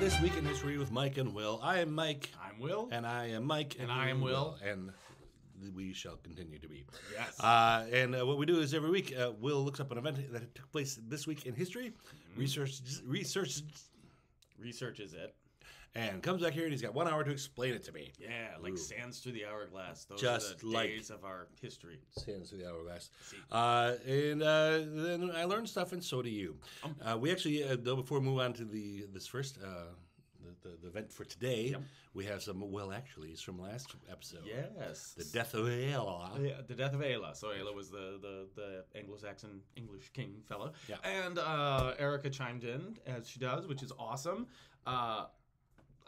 This Week in History with Mike and Will. I am Mike. I'm Will. And I am Mike. And I am Will. And we shall continue to be. Yes. And what we do is every week, Will looks up an event that took place this week in history, researches it, and comes back here and he's got 1 hour to explain it to me. Yeah, like sands through the hourglass. Those Just are the like days of our history. Sands through the hourglass. And then I learned stuff, and so do you. We actually, though, before we move on to this first the event for today, we have some actuallys from last episode. Yes. The death of Ayla. Yeah, the death of Ayla. So Ayla was the Anglo-Saxon English king fella. Yeah. And Erica chimed in, as she does, which is awesome.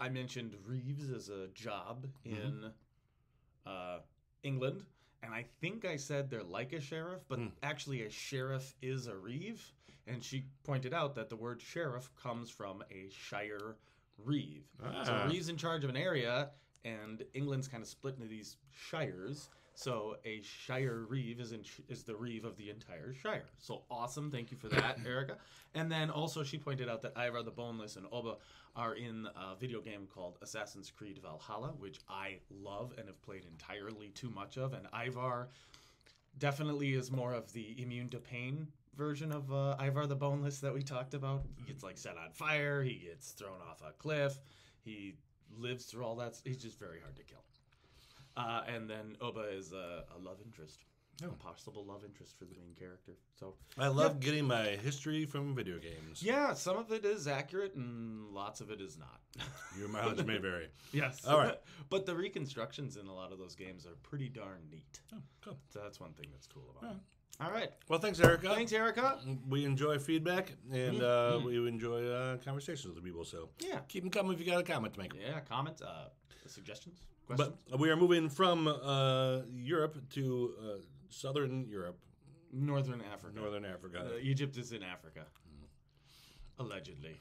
I mentioned Reeves as a job in England, and I think I said they're like a sheriff, but actually a sheriff is a reeve, and she pointed out that the word sheriff comes from a shire reeve. So a reeve's in charge of an area, and England's kind of split into these shires. So a shire reeve is the reeve of the entire shire. So awesome. Thank you for that, Erica. And then also she pointed out that Ivar the Boneless and Oba are in a video game called Assassin's Creed Valhalla, which I love and have played entirely too much of. And Ivar definitely is more of the immune to pain version of Ivar the Boneless that we talked about. He gets like set on fire. He gets thrown off a cliff. He lives through all that. He's just very hard to kill. And then Oba is a love interest, a possible love interest for the main character. So I love getting my history from video games. Yeah, some of it is accurate and lots of it is not. Your mileage may vary. Yes. All right. But the reconstructions in a lot of those games are pretty darn neat. Oh, cool. So that's one thing that's cool about it. All right. Well, thanks, Erica. Thanks, Erica. We enjoy feedback, and we enjoy conversations with people. So keep them coming if you got a comment to make. Yeah, comments, suggestions, questions. But we are moving from Europe to Southern Europe. Northern Africa. Northern Africa. Egypt is in Africa. Allegedly.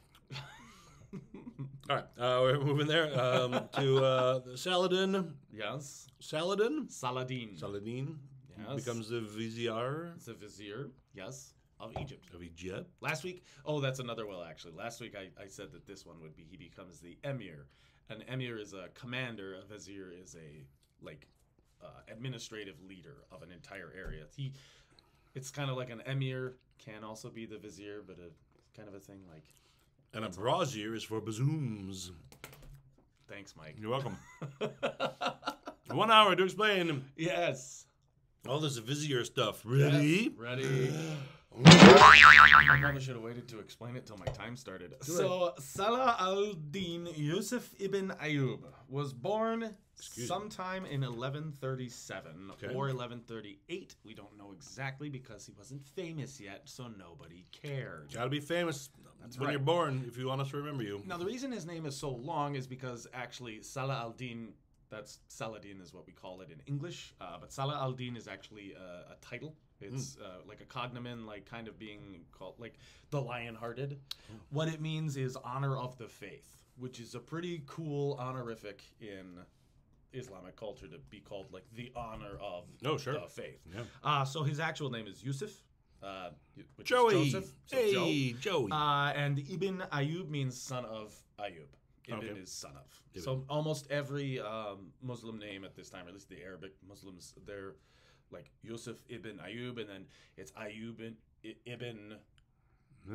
All right. We're moving there to Saladin. Yes. Saladin? Saladin. Saladin. Yes. Becomes the Vizier. The Vizier, yes, of Egypt. Of Egypt. Last week, that's another will, actually. Last week I said that this one would be, he becomes the Emir. An Emir is a commander. A Vizier is a, administrative leader of an entire area. It's kind of like an Emir can also be the Vizier, but it's kind of a thing like... And a brazier is for bazooms. Thanks, Mike. You're welcome. 1 hour to explain. Yes. All this Vizier stuff. Ready? Yes, ready. I probably should have waited to explain it till my time started. So, Salah al-Din Yusuf ibn Ayyub was born sometime in 1137 or 1138. We don't know exactly because he wasn't famous yet, so nobody cared. Gotta be famous when you're born if you want us to remember you. Now, the reason his name is so long is because actually Salah al-Din, that's Saladin is what we call it in English, but Salah al-Din is actually a title. It's like a cognomen, like kind of being called like the Lion-Hearted. What it means is honor of the faith, which is a pretty cool honorific in Islamic culture to be called like the honor of the faith. Yeah. So his actual name is Yusuf. Which Joey. Is Joseph. So hey, Joey. And Ibn Ayyub means son of Ayyub. Ibn is son of. Ibn. So almost every Muslim name at this time, or at least the Arabic Muslims, they're like Yusuf ibn Ayyub, and then it's Ayyub ibn.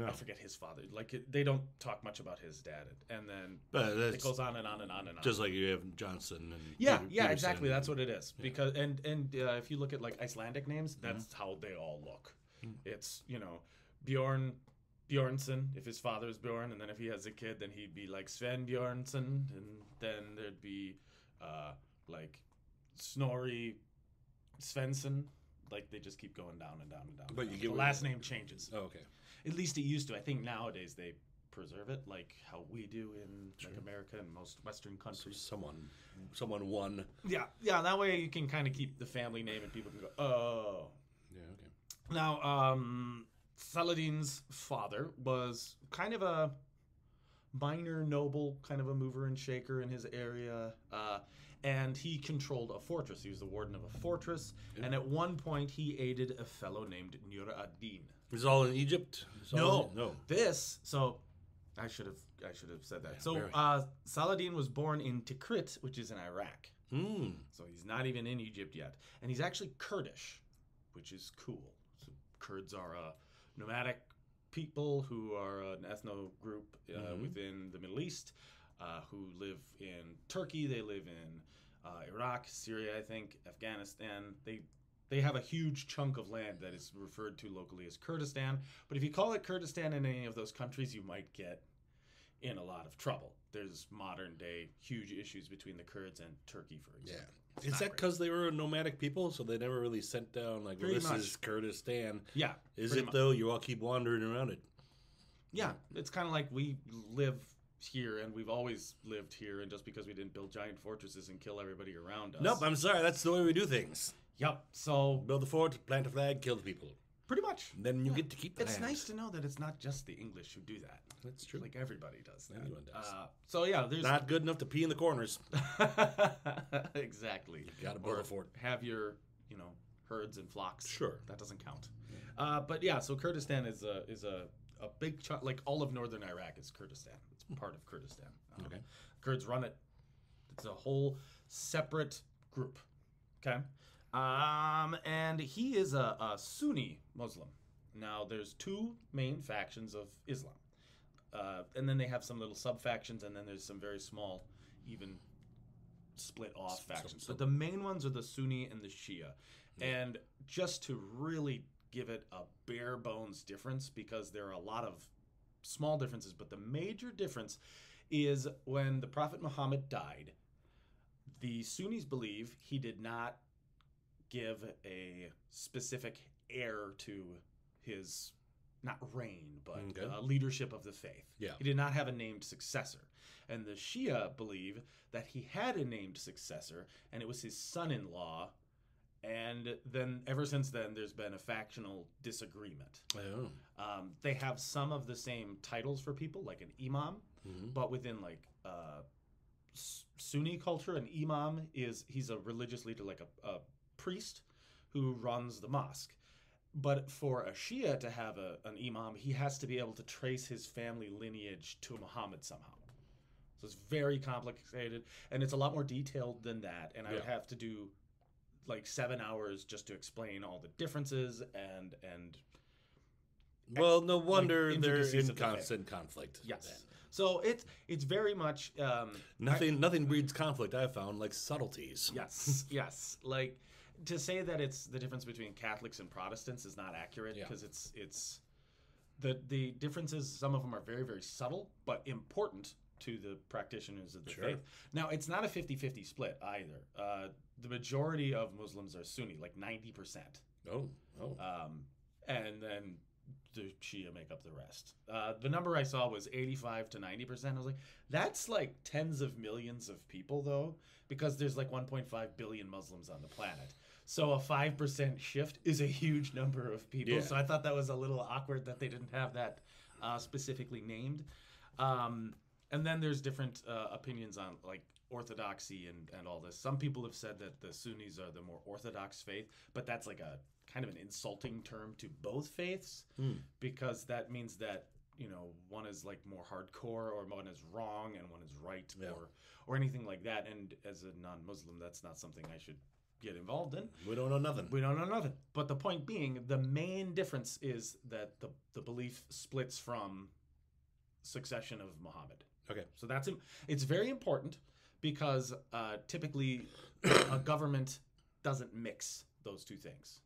I forget his father. They don't talk much about his dad, and then it goes on and on and on and on. Just like you have Johnson and Peterson, exactly. That's what it is. Because and if you look at like Icelandic names, that's how they all look. It's Bjornsson if his father is Bjorn, and then if he has a kid, then he'd be like Sven Bjornsson, and then there'd be like Snorri Svensson. Like they just keep going down and down and down. But you get the last name changes. Oh, okay. At least it used to. I think nowadays they preserve it like how we do in like America and most Western countries. So someone won. Yeah. That way you can kind of keep the family name and people can go, oh. Yeah. Okay. Now, Saladin's father was kind of a minor noble, kind of a mover and shaker in his area. And he controlled a fortress. He was the warden of a fortress. Yeah. And at one point, he aided a fellow named Nur ad-Din. Is it all in Egypt? No. So I should have I should have said that. Yeah, so Saladin was born in Tikrit, which is in Iraq. Mm. So he's not even in Egypt yet. And he's actually Kurdish, which is cool. So Kurds are nomadic people who are an ethno group within the Middle East who live in Turkey. They live in Iraq, Syria, I think, Afghanistan. They have a huge chunk of land that is referred to locally as Kurdistan. But if you call it Kurdistan in any of those countries, you might get in a lot of trouble. There's modern day huge issues between the Kurds and Turkey, for example. Yeah. Is that because they were a nomadic people, so they never really sent down, like, well, this is Kurdistan? Yeah. Is it, though? You all keep wandering around it. Yeah. It's kind of like we live here, and we've always lived here, and just because we didn't build giant fortresses and kill everybody around us. Nope, I'm sorry. That's the way we do things. Yep. So build a fort, plant a flag, kill the people. Pretty much. And then you get to keep the It's land. nice to know that it's not just the English who do that. That's true. Like everybody does that. Anyone does. So yeah, there's Not good enough to pee in the corners. Exactly. You gotta build a fort. Have your, herds and flocks. Sure. That doesn't count. But yeah, so Kurdistan is a big chunk, like all of northern Iraq is Kurdistan. It's part of Kurdistan. Okay. Kurds run it. It's a whole separate group. Okay. And he is a Sunni Muslim. Now, there's two main factions of Islam. And then they have some little sub-factions, and then there's some very small, even split-off factions. But the main ones are the Sunni and the Shia. Yeah. And just to really give it a bare-bones difference, because there are a lot of small differences, but the major difference is when the Prophet Muhammad died, the Sunnis believe he did not give a specific heir to his, not reign, but leadership of the faith. Yeah. He did not have a named successor. And the Shia believe that he had a named successor, and it was his son-in-law. And then, ever since then, there's been a factional disagreement. Oh. They have some of the same titles for people, like an imam, but within Sunni culture, an imam he's a religious leader, like a priest who runs the mosque. But for a Shia to have an imam, he has to be able to trace his family lineage to Muhammad somehow. So it's very complicated, and it's a lot more detailed than that. And I would have to do like 7 hours just to explain all the differences and well, no wonder they're intricacies in of the constant conflict. Yes. then. So it's very much nothing breeds conflict, I've found, like subtleties. Yes, yes. Like to say that it's the difference between Catholics and Protestants is not accurate, because it's the differences. Some of them are very, very subtle, but important to the practitioners of the faith. Now, it's not a 50-50 split either. The majority of Muslims are Sunni, like 90%. Oh. And then the Shia make up the rest. The number I saw was 85 to 90%. I was like, that's like tens of millions of people, though, because there's like 1.5 billion Muslims on the planet. So a 5% shift is a huge number of people. Yeah. So I thought that was a little awkward that they didn't have that specifically named. And then there's different opinions on like orthodoxy and all this. Some people have said that the Sunnis are the more orthodox faith, but that's like a kind of an insulting term to both faiths, because that means that, one is like more hardcore, or one is wrong and one is right, or anything like that. And as a non-Muslim, that's not something I should get involved in. We don't know nothing. But the point being, the main difference is that the belief splits from succession of Muhammad. Okay. So it's very important, because typically a government doesn't mix those two things.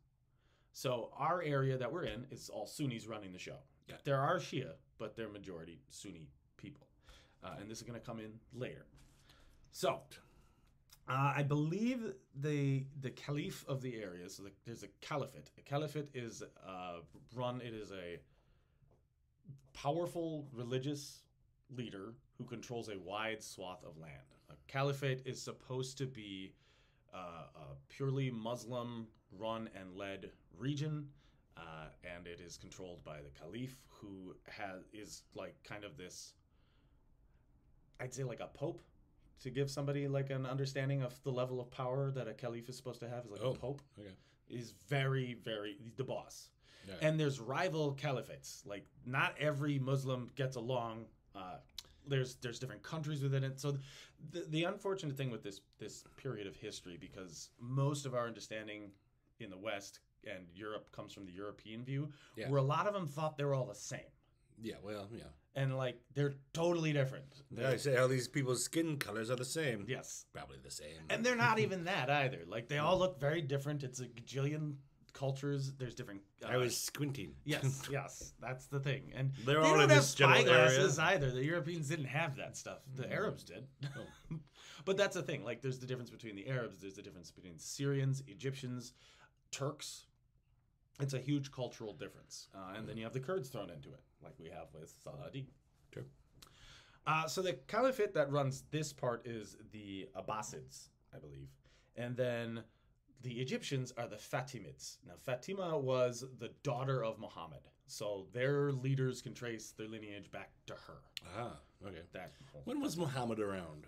So our area that we're in is all Sunnis running the show. Yeah. There are Shia, but they're majority Sunni people. And this is going to come in later. So I believe the caliph of the area, so there's a caliphate. A caliphate is it is a powerful religious leader who controls a wide swath of land. A caliphate is supposed to be a purely Muslim run and led region, and it is controlled by the caliph, who is like kind of this, I'd say like a pope, to give somebody like an understanding of the level of power that a caliph is supposed to have, is like a pope. Okay. Is very, very the boss. Yeah. And there's rival caliphates. Like not every Muslim gets along. there's different countries within it. So the unfortunate thing with this period of history, because most of our understanding in the West and Europe comes from the European view, where a lot of them thought they were all the same. Yeah, well, yeah. And, like, they're totally different. I say all these people's skin colors are the same. Yes. Probably the same. And they're not even that either. Like, they all look very different. It's a gajillion cultures. There's different... I was squinting. Yes, yes. That's the thing. And They're they all don't in have this general spyglasses area. either. The Europeans didn't have that stuff. The Arabs did. Oh. But that's the thing. Like, there's the difference between the Arabs. There's the difference between Syrians, Egyptians, Turks. It's a huge cultural difference. And then you have the Kurds thrown into it, like we have with Saladin. True. So the caliphate that runs this part is the Abbasids, I believe. And then the Egyptians are the Fatimids. Now, Fatima was the daughter of Muhammad. So their leaders can trace their lineage back to her. Ah, okay. When was Muhammad around?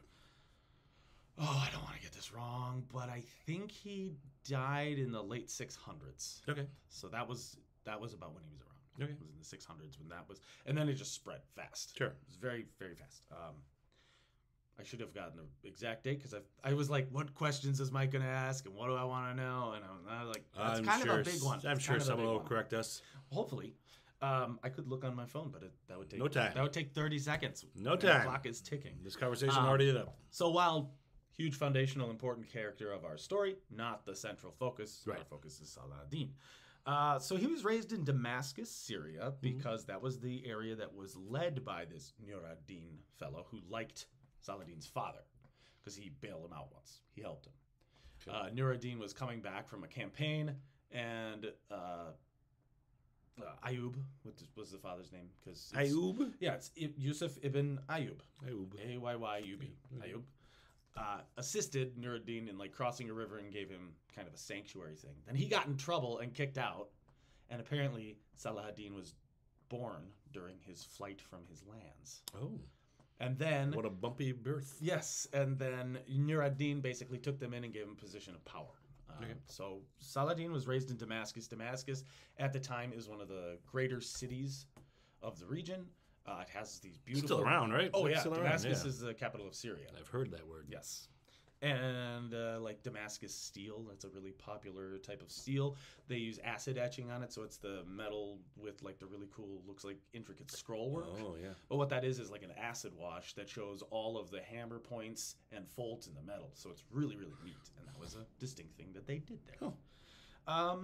Oh, I don't want to get this wrong, but I think he died in the late 600s. Okay. So that was about when he was around. Okay. It was in the 600s when that was, and then it just spread fast. Sure. It was very, very fast. I should have gotten the exact date because I was like, what questions is Mike going to ask, and what do I want to know? And I was like, that's kind of a big one. I'm sure someone will correct us. Hopefully. I could look on my phone, but that would take no time. That would take 30 seconds. No time. The clock is ticking. This conversation already up. So while huge foundational important character of our story, not the central focus. Right. Our focus is Saladin. So he was raised in Damascus, Syria, because that was the area that was led by this Nur ad-Din fellow who liked Saladin's father, because he bailed him out once. He helped him. Okay. Nur ad-Din was coming back from a campaign, and Ayub, what was the father's name? Ayub? Yeah, it's Yusuf ibn Ayub. Ayub. A-Y-Y-U-B. Ayub. Assisted Nur ad-Din in like crossing a river and gave him kind of a sanctuary thing. Then he got in trouble and kicked out, and apparently Saladin was born during his flight from his lands. Oh. And then... What a bumpy birth. Yes, and then Nur ad-Din basically took them in and gave him a position of power. Okay. So Saladin was raised in Damascus. Damascus, at the time, is one of the greater cities of the region. It has these beautiful... Still around, right? Oh, yeah. Still Damascus around, is the capital of Syria. I've heard that word. Yes. And like Damascus steel, that's a really popular type of steel. They use acid etching on it, so it's the metal with like the really cool, looks like intricate scroll work. Oh, yeah. But what that is like an acid wash that shows all of the hammer points and folds in the metal. So it's really, really neat. And that was a distinct thing that they did there. Oh.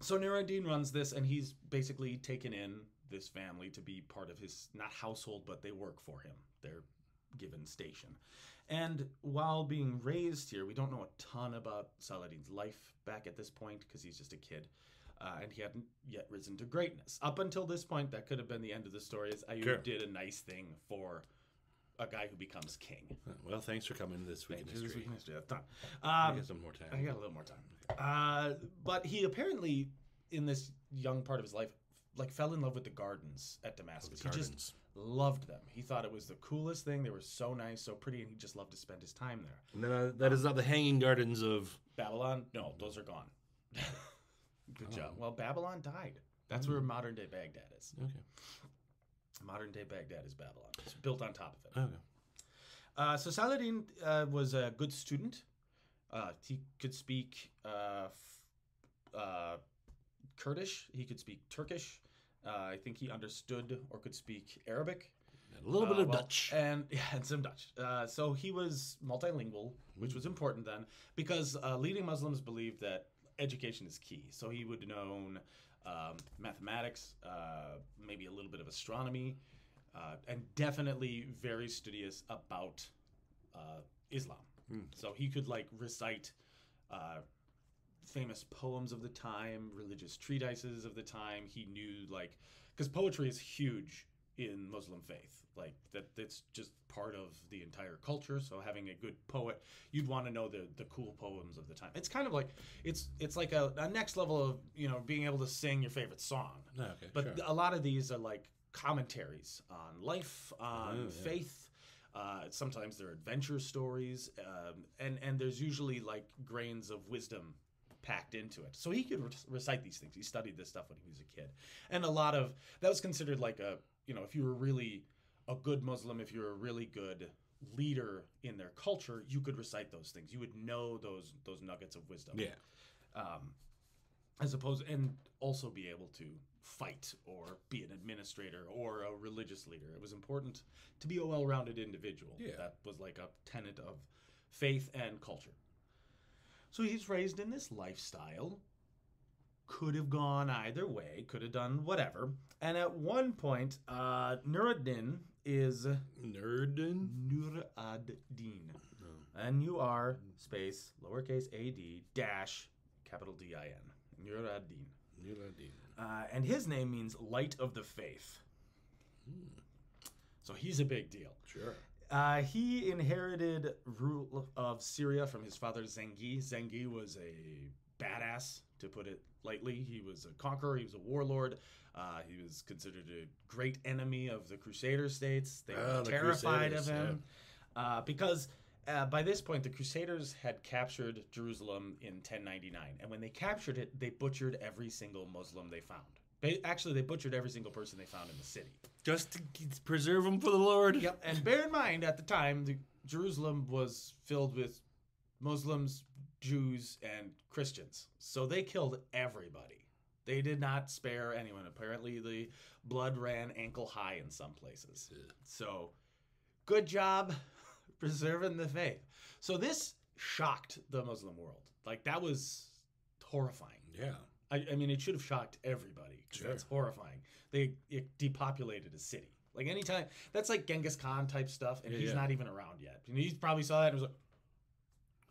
So Nur ad-Din runs this, and he's basically taken in this family to be part of his, not household, but they work for him. They're given station. And while being raised here, we don't know a ton about Saladin's life back at this point because he's just a kid. And he hadn't yet risen to greatness. Up until this point, that could have been the end of the story, as Ayub did a nice thing for a guy who becomes king. Well, thanks for coming this week in history. This week in history. That's done. I got some more time. I got a little more time. But he apparently, in this young part of his life, like fell in love with the gardens at Damascus. He just loved them. He thought it was the coolest thing. They were so nice, so pretty, and he just loved to spend his time there. And then that is not the hanging gardens of Babylon? No, those are gone. Good job. Well, Babylon died. That's where modern day Baghdad is. Okay. Modern day Baghdad is Babylon. It's built on top of it. Okay. So Saladin was a good student. He could speak Kurdish. He could speak Turkish. I think he understood or could speak Arabic. And a little bit of Dutch. And some Dutch. So he was multilingual, which was important then, because leading Muslims believed that education is key. So he would have known mathematics, maybe a little bit of astronomy, and definitely very studious about Islam. So he could like recite famous poems of the time, religious treatises of the time. He knew like, because poetry is huge in Muslim faith, like that's just part of the entire culture. So having a good poet, you'd want to know the cool poems of the time. It's kind of like it's like a next level of being able to sing your favorite song. Okay, but sure. a lot of these are like commentaries on life, on faith. Sometimes they're adventure stories, and there's usually like grains of wisdom packed into it. So he could recite these things. He studied this stuff when he was a kid. And a lot of that was considered like a, if you were really a good Muslim, if you're a really good leader in their culture, you could recite those things. You would know those nuggets of wisdom. Yeah. As opposed, and also be able to fight or be an administrator or a religious leader. It was important to be a well-rounded individual. Yeah. That was like a tenet of faith and culture. So he's raised in this lifestyle. Could have gone either way. Could have done whatever. And at one point, Nur-ad-Din is... Nur-ad-Din? Nur-ad-Din. Oh. N-U-R space lowercase a-d dash capital D-I-N. Nur-ad-Din. Nur-ad-Din. And his name means light of the faith. So he's a big deal. Sure. He inherited rule of Syria from his father Zengi. Zengi was a badass, to put it lightly. He was a conqueror. He was a warlord. He was considered a great enemy of the Crusader states. They were terrified of him because by this point, the Crusaders had captured Jerusalem in 1099. And when they captured it, they butchered every single Muslim they found. Actually, they butchered every single person they found in the city. Just to preserve them for the Lord. Yep. And bear in mind, at the time, Jerusalem was filled with Muslims, Jews, and Christians. So they killed everybody. They did not spare anyone. Apparently, the blood ran ankle high in some places. So, good job preserving the faith. So this shocked the Muslim world. Like, that was horrifying. Yeah. I mean, it should have shocked everybody. Sure. That's horrifying. It depopulated a city. Like, anytime, that's like Genghis Khan type stuff, and he's not even around yet. And he probably saw that and was like,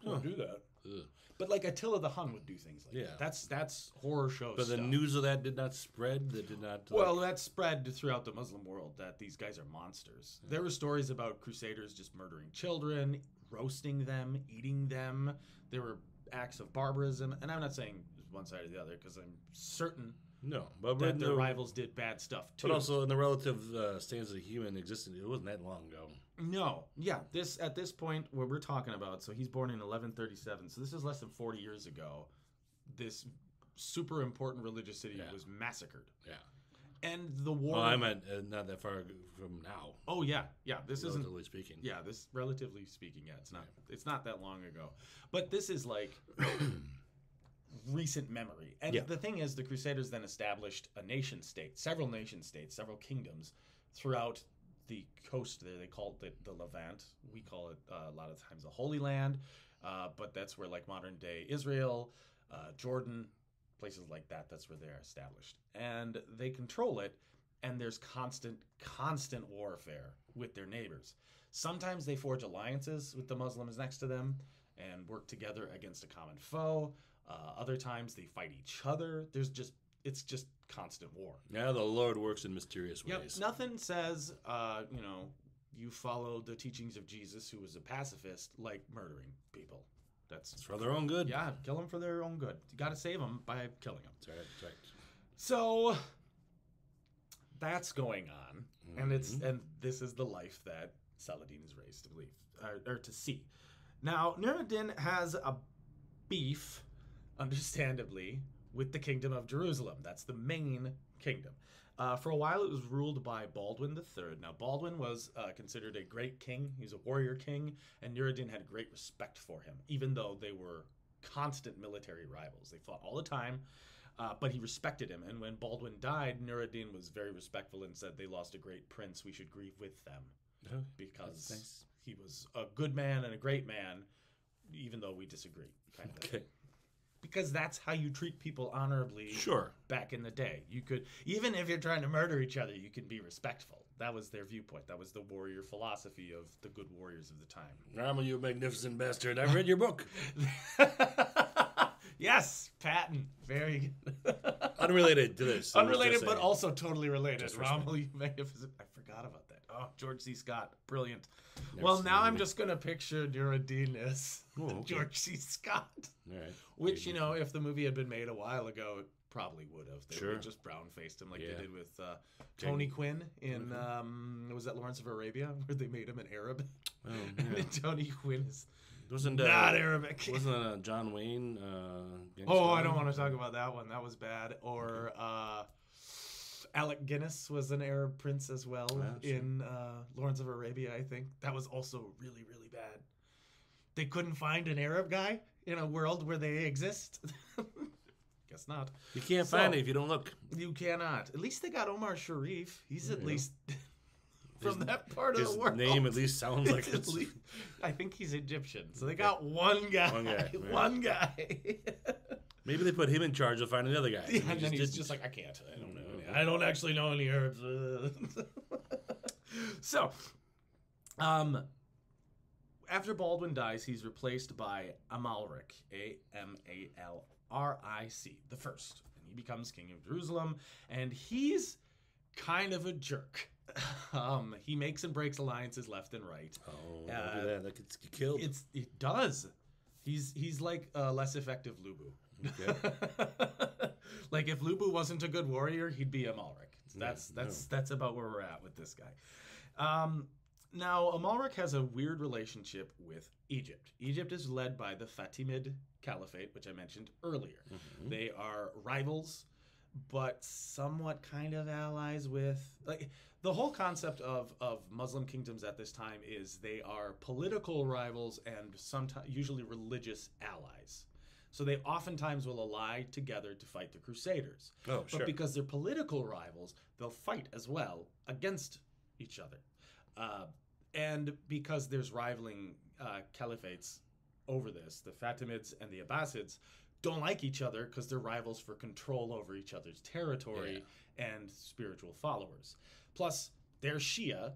don't do that. Ugh. But like Attila the Hun would do things like that. That's horror show But stuff. the news of that did not spread? That did not... Well, that spread throughout the Muslim world, that these guys are monsters. Yeah. There were stories about Crusaders just murdering children, roasting them, eating them. There were acts of barbarism. And I'm not saying one side or the other, because I'm certain that their rivals did bad stuff too. But also in the relative stance of human existence, it wasn't that long ago. No. Yeah. At this point, what we're talking about, so he's born in 1137. So this is less than 40 years ago. This super important religious city was massacred. Yeah. And the war... Oh, I meant not that far from now. Oh, yeah. Yeah, this isn't... Relatively speaking. Yeah, relatively speaking, it's not that long ago. But this is like recent memory. And the thing is, the Crusaders then established a nation state, several nation states, several kingdoms throughout the coast there. They call it the Levant. We call it a lot of times the Holy Land. But that's where like modern day Israel, Jordan, places like that, that's where they're established. And they control it, and there's constant warfare with their neighbors. Sometimes they forge alliances with the Muslims next to them and work together against a common foe. Other times they fight each other. It's just constant war. Yeah, the Lord works in mysterious ways. Yep. Nothing says, you follow the teachings of Jesus, who was a pacifist, like murdering people. It's for their own good. Yeah, kill them for their own good. You got to save them by killing them. That's right. So that's going on, and this is the life that Saladin is raised to believe or to see. Now, Nur-ad-Din has a beef, understandably, with the Kingdom of Jerusalem. That's the main kingdom. For a while, it was ruled by Baldwin III. Now, Baldwin was considered a great king. He was a warrior king, and Nur-ad-Din had great respect for him, even though they were constant military rivals. They fought all the time, but he respected him. And when Baldwin died, Nur-ad-Din was very respectful and said, they lost a great prince. We should grieve with them, because he was a good man and a great man, even though we disagree, kind of thing. Because that's how you treat people honorably. Sure. Back in the day, you could, even if you're trying to murder each other, you can be respectful. That was their viewpoint. That was the warrior philosophy of the good warriors of the time. Rama, you magnificent bastard! I've read your book. Yes, Patton. Very good. Unrelated to this. Unrelated, but also totally related. Rama, you magnificent. I forgot about that. Oh, George C. Scott, brilliant. Well, now I'm just gonna picture Nur-ad-Din as George C. Scott. All right. Which, if the movie had been made a while ago, it probably would have. They would have just brown-faced him like they did with Tony Quinn in, was that Lawrence of Arabia, where they made him an Arab? Oh, yeah. And Tony Quinn is not Arabic. Wasn't John Wayne? I don't want to talk about that one. That was bad. Or Alec Guinness was an Arab prince as well in Lawrence of Arabia, I think. That was also really, really bad. They couldn't find an Arab guy in a world where they exist. Guess not. You can't find it if you don't look. You cannot. At least they got Omar Sharif. He's at least from that part of the world. His name at least sounds like it's... I think he's Egyptian. So they got one guy. One guy. Maybe they put him in charge of finding the other guy. Yeah, and then he's just like, I can't. I don't know. I don't actually know any Arabs. So, after Baldwin dies, he's replaced by Amalric, Amalric, the first. And he becomes king of Jerusalem, and he's kind of a jerk. He makes and breaks alliances left and right. Oh, don't do that. That could get killed. It does. He's like a less effective Lubu. Okay. Like if Lubu wasn't a good warrior, he'd be Amalric. That's about where we're at with this guy. Now Amalric has a weird relationship with Egypt. Egypt is led by the Fatimid Caliphate, which I mentioned earlier. Mm-hmm. They are rivals, but somewhat kind of allies with, like, the whole concept of Muslim kingdoms at this time is they are political rivals and sometimes usually religious allies. So they oftentimes will ally together to fight the Crusaders. Oh, sure. But because they're political rivals, they'll fight as well against each other. And because there's rivaling caliphates over this, the Fatimids and the Abbasids don't like each other because they're rivals for control over each other's territory and spiritual followers. Plus, they're Shia,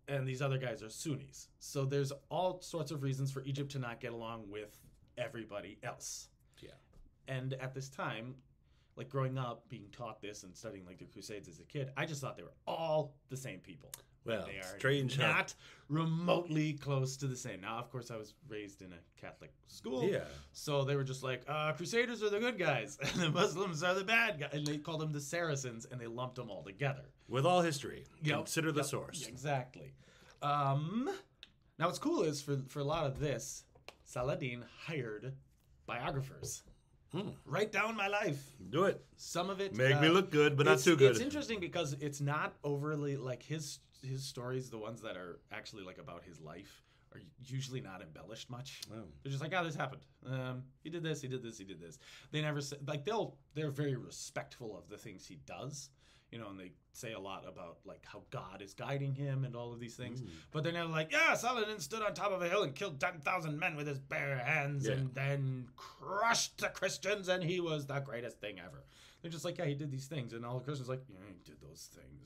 and these other guys are Sunnis. So there's all sorts of reasons for Egypt to not get along with everybody else. Yeah. And at this time, like growing up, being taught this and studying like the Crusades as a kid, I just thought they were all the same people. Well, they are strange, not remotely close to the same. Now, of course, I was raised in a Catholic school, so they were just like, Crusaders are the good guys, and the Muslims are the bad guys, and they called them the Saracens, and they lumped them all together. With all history, consider the source. Exactly. Now, what's cool is for a lot of this, Saladin hired biographers. Write down my life. Do it. Some of it make me look good, but not too good. It's interesting because it's not overly like his stories. The ones that are actually like about his life are usually not embellished much. Oh. They're just like, this happened. He did this. He did this. He did this. They never say, like they're very respectful of the things he does. You know, and they say a lot about like how God is guiding him and all of these things. But they're never like, Saladin stood on top of a hill and killed 10,000 men with his bare hands and then crushed the Christians and he was the greatest thing ever. They're just like, he did these things. And all the Christians are like, he did those things.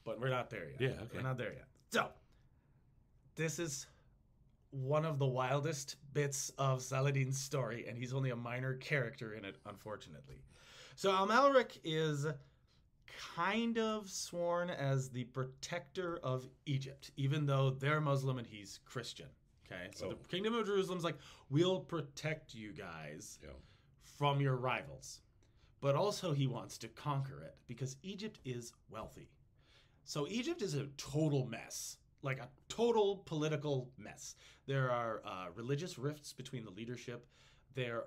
But we're not there yet. Yeah, okay. We're not there yet. So, this is one of the wildest bits of Saladin's story, and he's only a minor character in it, unfortunately. So Amalric is kind of sworn as the protector of Egypt, even though they're Muslim and he's Christian. Okay, so the Kingdom of Jerusalem's like, we'll protect you guys from your rivals. But also he wants to conquer it because Egypt is wealthy. So Egypt is a total mess. Like a total political mess. There are religious rifts between the leadership. Their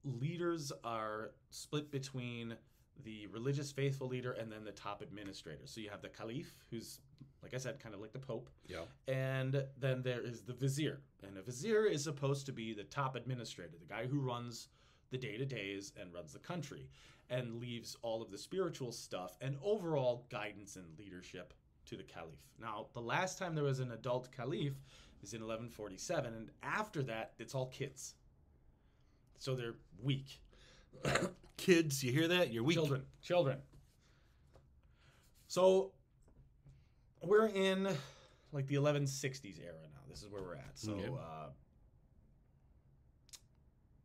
leaders are split between the religious faithful leader and then the top administrator. So you have the caliph, who's, like I said, kind of like the pope. Yeah. And then there is the vizier. And a vizier is supposed to be the top administrator, the guy who runs the day-to-days and runs the country and leaves all of the spiritual stuff and overall guidance and leadership to the caliph. Now, the last time there was an adult caliph is in 1147, and after that, it's all kids. So they're weak. Kids, you hear that? You're weak. Children. So we're in like the 1160s era now. This is where we're at. So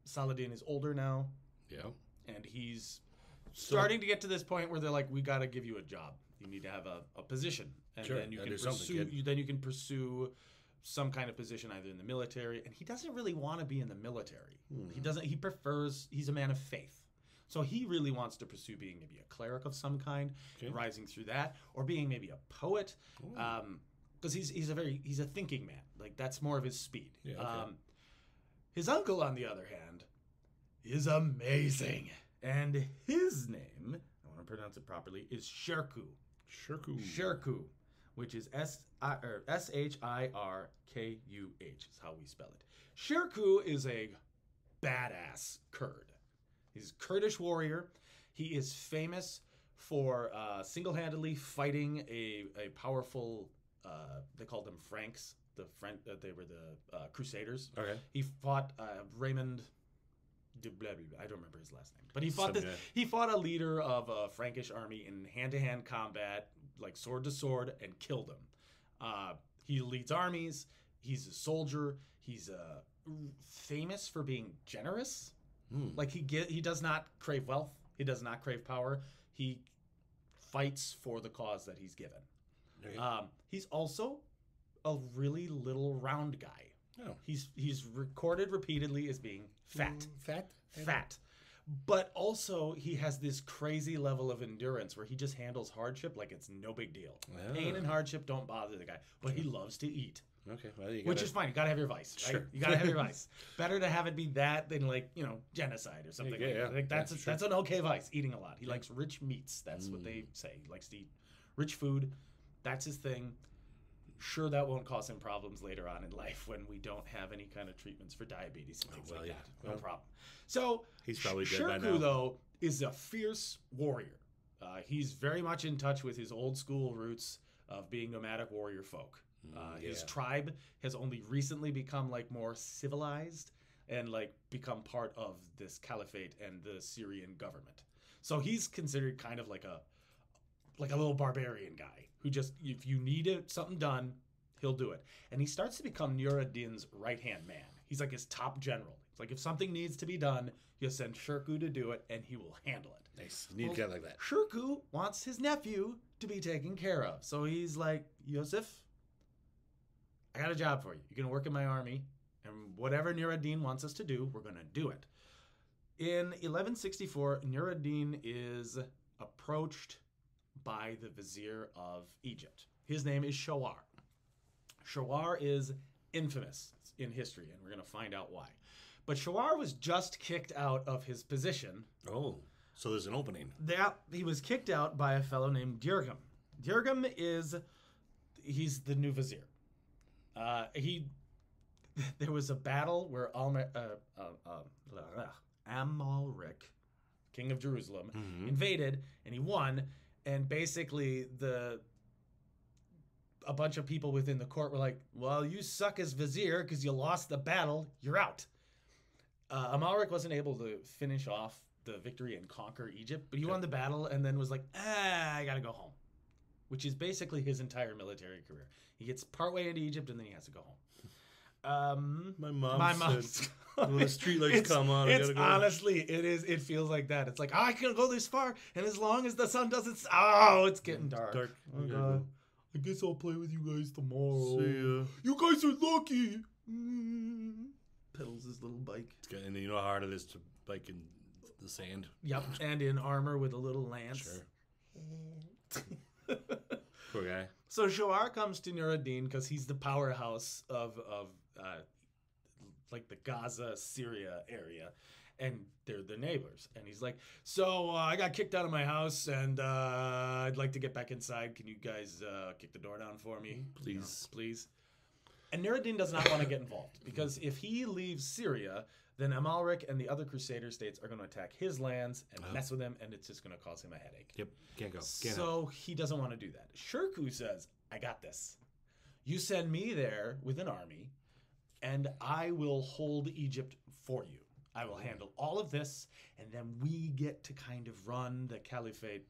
Saladin is older now. Yeah. And he's starting to get to this point where they're like, we got to give you a job. You need to have a position, and then you can pursue. Then you can pursue some kind of position either in the military. And he doesn't really want to be in the military. He doesn't. He prefers. He's a man of faith, so he really wants to pursue being maybe a cleric of some kind, rising through that, or being maybe a poet, because he's a thinking man. Like that's more of his speed. Yeah, okay. His uncle, on the other hand, is amazing. And his name, I want to pronounce it properly, is Shirkuh. Shirkuh, which is S-H-I-R-K-U-H is how we spell it. Shirkuh is a badass Kurd. He's a Kurdish warrior. He is famous for single-handedly fighting a powerful, they called them Franks. They were the crusaders. Okay. He fought Raymond... I don't remember his last name, but he fought a leader of a Frankish army in hand-to-hand combat, like sword to sword, and killed him. He leads armies. He's a soldier. He's famous for being generous. Like he does not crave wealth. He does not crave power. He fights for the cause that he's given. Okay. He's also a really little round guy. Oh. He's recorded repeatedly as being fat. Fat. But also he has this crazy level of endurance where he just handles hardship like it's no big deal. Oh. Pain and hardship don't bother the guy, but he loves to eat. Okay, well, which is fine. You gotta have your vice, right? Sure. You gotta have your vice. Better to have it be that than genocide or something. Like that's an okay vice. Eating a lot. He likes rich meats. That's what they say. He likes to eat rich food. That's his thing. Sure, that won't cause him problems later on in life when we don't have any kind of treatments for diabetes and things like that. No problem. So he's probably dead by now. Shirkuh, though, is a fierce warrior. He's very much in touch with his old school roots of being nomadic warrior folk. His tribe has only recently become more civilized and become part of this caliphate and the Syrian government. So he's considered kind of like a little barbarian guy who just, if you need something done, he'll do it. And he starts to become Nur ad-Din's right-hand man. He's like his top general. It's like if something needs to be done, you send Shirkuh to do it, and he will handle it. Nice. You need a guy like that. Shirkuh wants his nephew to be taken care of. So he's like, Yusuf, I got a job for you. You're going to work in my army, and whatever Nur ad-Din wants us to do, we're going to do it. In 1164, Nur ad-Din is approached by the Vizier of Egypt. His name is Shawar. Shawar is infamous in history, and we're going to find out why. But Shawar was just kicked out of his position. Oh, so there's an opening. He was kicked out by a fellow named Dirgham. Dirgham he's the new Vizier. There was a battle where Amalric, king of Jerusalem, invaded, and he won. And basically, a bunch of people within the court were like, well, you suck as Vizier because you lost the battle. You're out. Amalric wasn't able to finish off the victory and conquer Egypt, but he won the battle and then was like, I got to go home, which is basically his entire military career. He gets partway into Egypt and then he has to go home. My mom said, when the streetlights come on, I gotta go. Honestly, it feels like that. It's like, I can go this far, and as long as the sun doesn't... it's getting dark. Oh, God. I guess I'll play with you guys tomorrow. See ya. You guys are lucky. Pedals his little bike. And you know how hard it is to bike in the sand? Yep, and in armor with a little lance. Sure. Poor guy. So Shawar comes to Nur ad-Din because he's the powerhouse of the Gaza, Syria area, and they're the neighbors. And he's like, so I got kicked out of my house, and I'd like to get back inside. Can you guys kick the door down for me? Please. Please. And Nur ad-Din does not want to get involved, because if he leaves Syria, then Amalric and the other Crusader states are going to attack his lands and mess with him, and it's just going to cause him a headache. Yep, can't go. So he doesn't want to do that. Shirkuh says, I got this. You send me there with an army, and I will hold Egypt for you. I will handle all of this, and then we get to kind of run the caliphate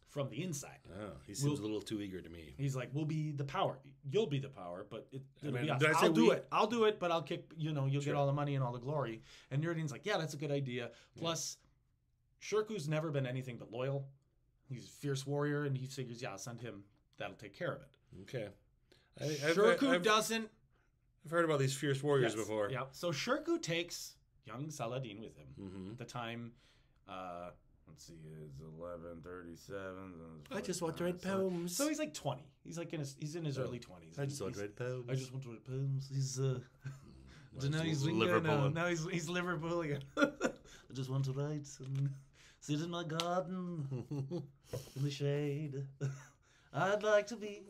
from the inside. Oh, he seems a little too eager to me. He's like, we'll be the power. You'll be the power, but it'll be us. I'll do it, but I'll kick, you'll get all the money and all the glory. And Nur ad-Din's like, yeah, that's a good idea. Plus, Shirkuh's never been anything but loyal. He's a fierce warrior, and he figures, I'll send him. That'll take care of it. Okay. Shirkuh doesn't. I've heard about these fierce warriors before. Yeah. So Shirkuh takes young Saladin with him. At the time, let's see, it's 1137. I just want to write poems. So he's like 20. He's like in his early 20s. I just want to write poems. I just want to write poems. He's now he's Liverpoolian. Now he's Liverpoolian. I just want to write. Sit in my garden in the shade. I'd like to be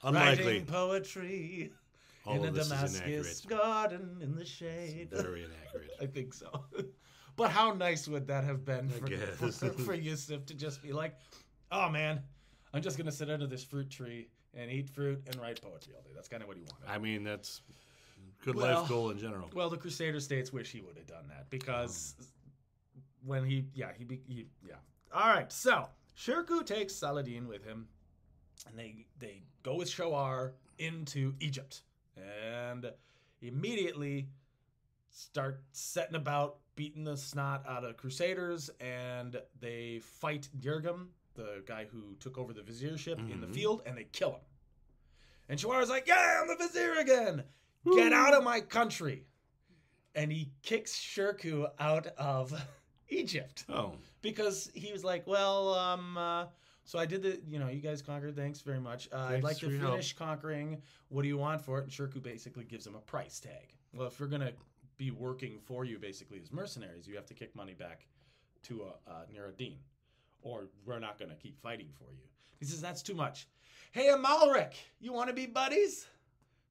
writing poetry All in a of this is Damascus inaccurate. garden in the shade. It's very inaccurate. I think so. But how nice would that have been guess. for Yusuf to just be like, oh man, I'm just going to sit under this fruit tree and eat fruit and write poetry all day. That's kind of what he wanted. I mean, that's good life goal in general. Well, the Crusader states wish he would have done that because when he. All right, so Shirkuh takes Saladin with him, and they go with Shawar into Egypt, and immediately start setting about beating the snot out of Crusaders, and they fight Dirgham, the guy who took over the Vizier ship, in the field, and they kill him. And Shawar's like, yeah, I'm the Vizier again. Get out of my country. And he kicks Shirkuh out of Egypt. Oh. Because he was like, well, so I did you guys conquered. Thanks very much. I'd like to finish conquering. What do you want for it? And Shirkuh basically gives him a price tag. Well, if we're going to be working for you basically as mercenaries, you have to kick money back to Nur ad-Din, or we're not going to keep fighting for you. He says, that's too much. Hey, Amalric, you want to be buddies?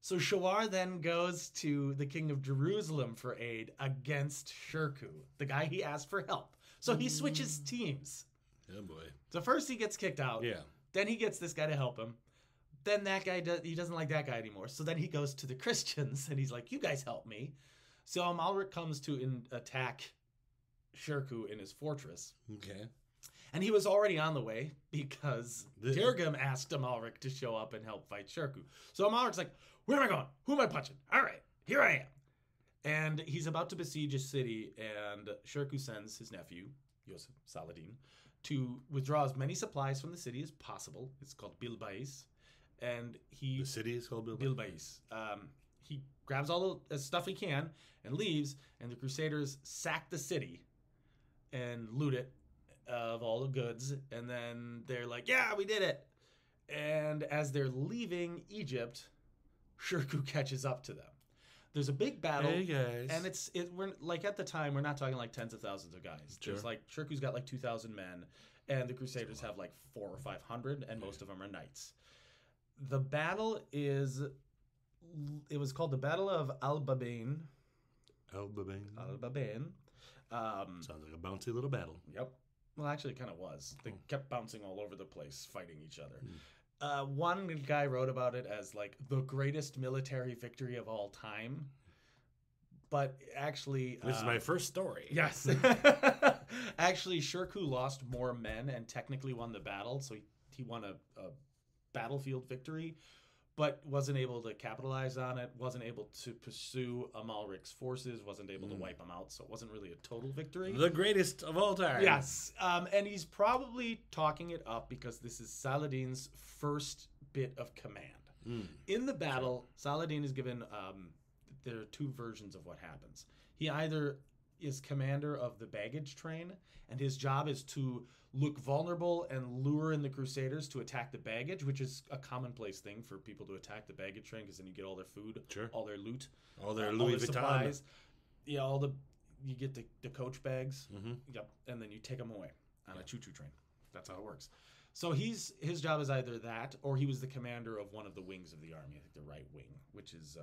So Shawar then goes to the king of Jerusalem for aid against Shirkuh, the guy he asked for help. So he switches teams. Oh boy. So first he gets kicked out. Yeah. Then he gets this guy to help him. Then that guy he doesn't like that guy anymore. So then he goes to the Christians and he's like, you guys help me. So Amalric comes to attack Shirkuh in his fortress. Okay. And he was already on the way because Dirgham asked Amalric to show up and help fight Shirkuh. So Amalric's like, where am I going? Who am I punching? All right, here I am. And he's about to besiege a city, and Shirkuh sends his nephew, Yusuf, Saladin, to withdraw as many supplies from the city as possible. It's called Bilbais. And the city is called Bilbais. He grabs all the stuff he can and leaves, and the Crusaders sack the city and loot it of all the goods, and then they're like, yeah, we did it. And as they're leaving Egypt, Shirkuh catches up to them. There's a big battle. Hey guys. And we're like, at the time, we're not talking like tens of thousands of guys. Sure. There's like, Shirkuh's got like 2,000 men, and the Crusaders have like 400 or 500, and most of them are knights. The battle it was called the Battle of Al-Babain. Al-Babain. Sounds like a bouncy little battle. Yep. Well, actually, it kind of was. They kept bouncing all over the place, fighting each other. One guy wrote about it as like the greatest military victory of all time. But actually... This is my first story. Yes. Actually, Shirkuh lost more men and technically won the battle. So he won a battlefield victory, but wasn't able to capitalize on it, wasn't able to pursue Amalric's forces, wasn't able to wipe them out, so it wasn't really a total victory. The greatest of all time. Yes, and he's probably talking it up because this is Saladin's first bit of command. In the battle, Saladin is given, there are two versions of what happens. He either is commander of the baggage train, and his job is to look vulnerable and lure in the Crusaders to attack the baggage, which is a commonplace thing for people to attack the baggage train because then you get all their food, all their loot, all their Louis Vuitton supplies. Yeah, you get the coach bags. Yep, and then you take them away on a choo-choo train. That's how it works. So his job is either that, or he was the commander of one of the wings of the army. I think the right wing, which is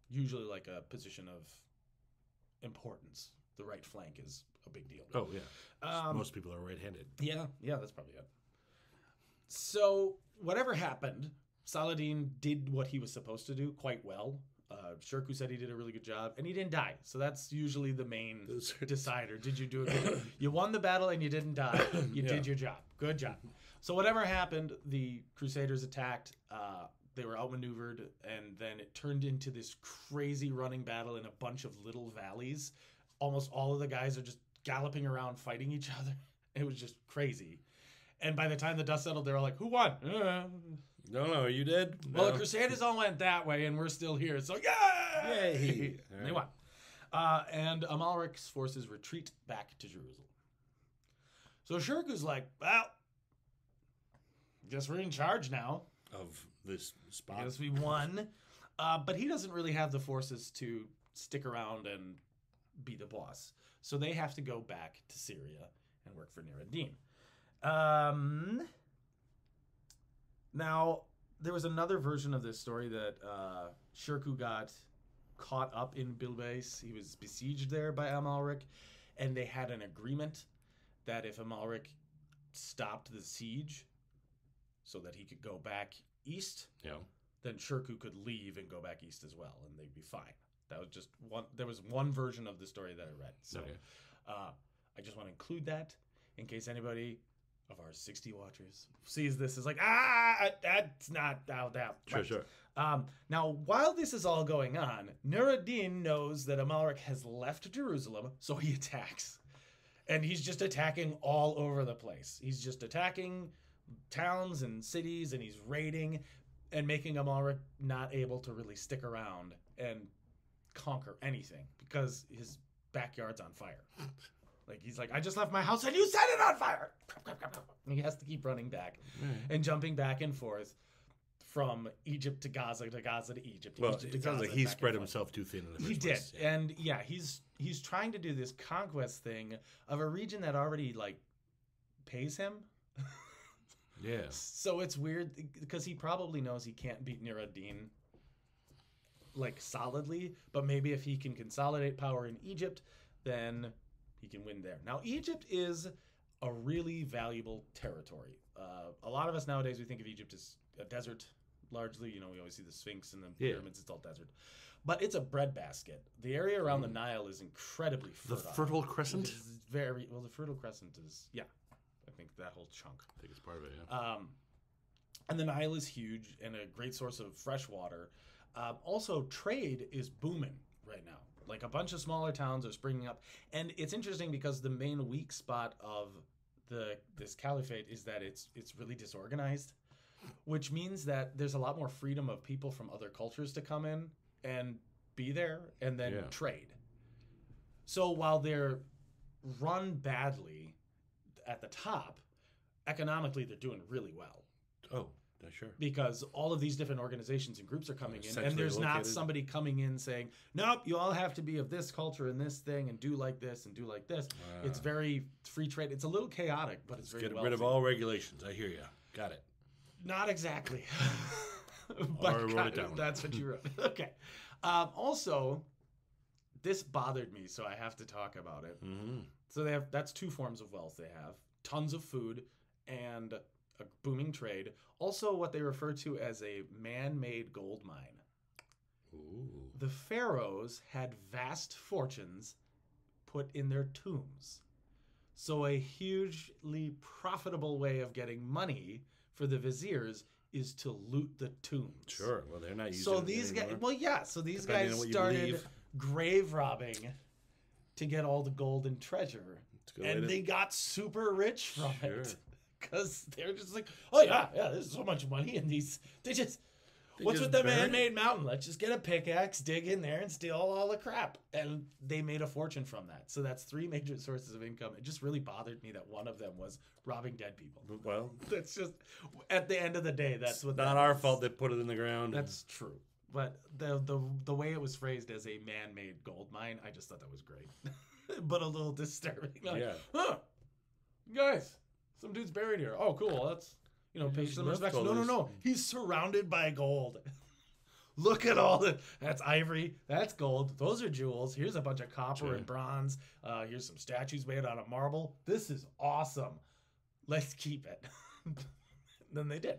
usually like a position of importance. The right flank is a big deal. Oh, yeah. Most people are right-handed. Yeah, that's probably it. So, whatever happened, Saladin did what he was supposed to do quite well. Shirkuh said he did a really good job, and he didn't die. So that's usually the main decider. Did you do it? You won the battle and you didn't die. You did your job. Good job. So whatever happened, the Crusaders attacked. They were outmaneuvered, and then it turned into this crazy running battle in a bunch of little valleys. Almost all of the guys are just galloping around fighting each other. It was just crazy. And by the time the dust settled, they were like, who won? No, you did? Well, the Crusaders all went that way, and we're still here. So, yay! And they won. And Amalric's forces retreat back to Jerusalem. So Shirkuh's like, well, guess we're in charge now. Of this spot. Guess we won. But he doesn't really have the forces to stick around and be the boss. So they have to go back to Syria and work for Nur ad-Din. Now, there was another version of this story that Shirkuh got caught up in Bilbais. He was besieged there by Amalric, and they had an agreement that if Amalric stopped the siege so that he could go back east, then Shirkuh could leave and go back east as well, and they'd be fine. That was just one. There was one version of the story that I read. So I just want to include that in case anybody of our 60 watchers sees this is like, that's not out. Sure. Now, while this is all going on, Nur ad-Din knows that Amalric has left Jerusalem, so he attacks. And he's just attacking all over the place. He's just attacking towns and cities, and he's raiding and making Amalric not able to really stick around and conquer anything because his backyard's on fire. Like, he's like, I just left my house and you set it on fire. And he has to keep running back and jumping back and forth from Egypt to Gaza to Gaza to Egypt. Well, Egypt to it sounds Gaza, like he back spread and forth. himself too thin in the He first did. place. And yeah, he's trying to do this conquest thing of a region that already like pays him. Yeah. So it's weird because he probably knows he can't beat Nur ad-Din like solidly, but maybe if he can consolidate power in Egypt, then he can win there. Now, Egypt is a really valuable territory. A lot of us nowadays, we think of Egypt as a desert, largely. You know, we always see the Sphinx and the pyramids. It's all desert. But it's a breadbasket. The area around the Nile is incredibly fertile. The Fertile Crescent? Very well, the Fertile Crescent is, I think that whole chunk. I think it's part of it, yeah. And the Nile is huge and a great source of fresh water. Also, trade is booming right now. Like, a bunch of smaller towns are springing up. And it's interesting because the main weak spot of this caliphate is that it's really disorganized, which means that there's a lot more freedom of people from other cultures to come in and be there and then trade. So while they're run badly at the top, economically they're doing really well. Oh, sure. Because all of these different organizations and groups are coming in, and there's not somebody coming in saying, nope, you all have to be of this culture and this thing and do like this and do like this. It's very free trade. It's a little chaotic, but it's very Get rid of all regulations. I hear you. Got it. Not exactly. But I wrote it down. That's what you wrote. Okay. Also, this bothered me, so I have to talk about it. Mm-hmm. So that's two forms of wealth they have. Tons of food and a booming trade. Also, what they refer to as a man-made gold mine. Ooh. The pharaohs had vast fortunes put in their tombs. So a hugely profitable way of getting money for the viziers is to loot the tombs. Sure. Well, they're not using So it these guys, anymore. so these Depending guys on what you started believe. grave robbing to get all the gold and treasure. And they got super rich from it. Because they're just like, oh yeah, there's so much money in these. What's with the man-made mountain? Let's just get a pickaxe, dig in there, and steal all the crap. And they made a fortune from that. So that's three major sources of income. It just really bothered me that one of them was robbing dead people. Well, That's just, at the end of the day, that's what. not our fault they put it in the ground. That's true. But the way it was phrased as a man-made gold mine, I just thought that was great. But a little disturbing. Like, huh, guys, some dude's buried here. Oh, cool. That's, pay some respect. No. He's surrounded by gold. Look at all that's ivory. That's gold. Those are jewels. Here's a bunch of copper and bronze. Here's some statues made out of marble. This is awesome. Let's keep it. Then they did.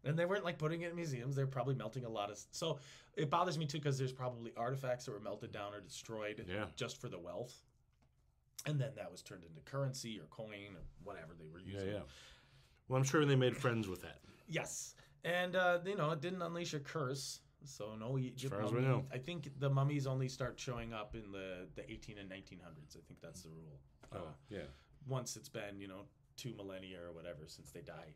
And they weren't like putting it in museums. They're probably melting a lot of. So it bothers me too because there's probably artifacts that were melted down or destroyed just for the wealth. And then that was turned into currency or coin or whatever they were using. Yeah. Well, I'm sure they made friends with that. Yes. And, it didn't unleash a curse. So no Egypt as far as mummy. we know. I think the mummies only start showing up in the 18 and 1900s. I think that's the rule. Once it's been, 2 millennia or whatever since they die.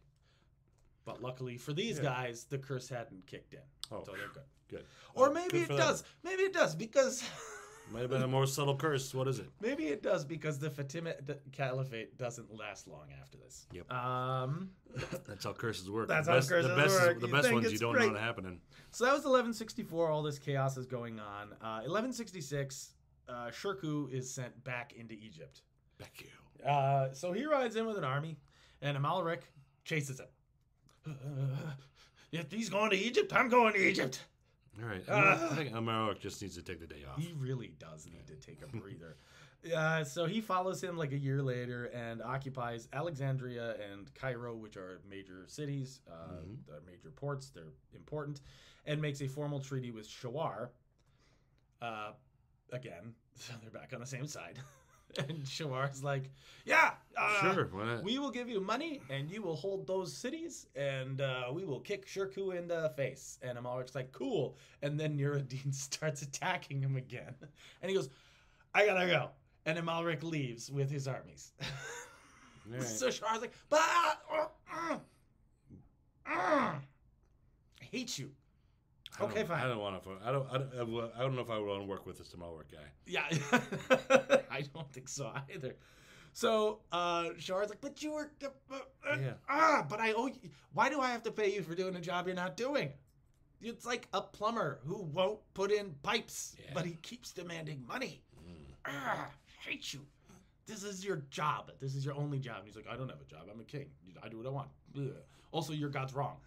But luckily for these guys, the curse hadn't kicked in. Oh, so they're good. Good. Or maybe it does. Maybe it does because... Might have been a more subtle curse. What is it? Maybe it does because the Fatimid Caliphate doesn't last long after this. Yep. That's how curses work. That's how curses work. The best ones you don't know what happening. So that was 1164. All this chaos is going on. 1166, Shirkuh is sent back into Egypt. So he rides in with an army, and Amalric chases him. If he's going to Egypt, I'm going to Egypt. All right. I think Amalric just needs to take the day off. He really does need to take a breather. So he follows him like a year later and occupies Alexandria and Cairo, which are major cities, they're major ports. They're important, and makes a formal treaty with Shawar. Again, so they're back on the same side. And Shawar's like, yeah, sure, why not? We will give you money, and you will hold those cities, and we will kick Shirkuh in the face. And Amalric's like, cool. And then Nur-ad-Din starts attacking him again. And he goes, I gotta go. And Amalric leaves with his armies. Right. So Shawar's like, I hate you. Okay, fine. I don't want to. I don't know if I would want to work with this Amalric guy. Yeah, I don't think so either. So Shawar's like, but you were, but I owe you. Why do I have to pay you for doing a job you're not doing? It's like a plumber who won't put in pipes, but he keeps demanding money. I hate you. This is your job. This is your only job. And he's like, I don't have a job. I'm a king. I do what I want. Ugh. Also, your god's wrong.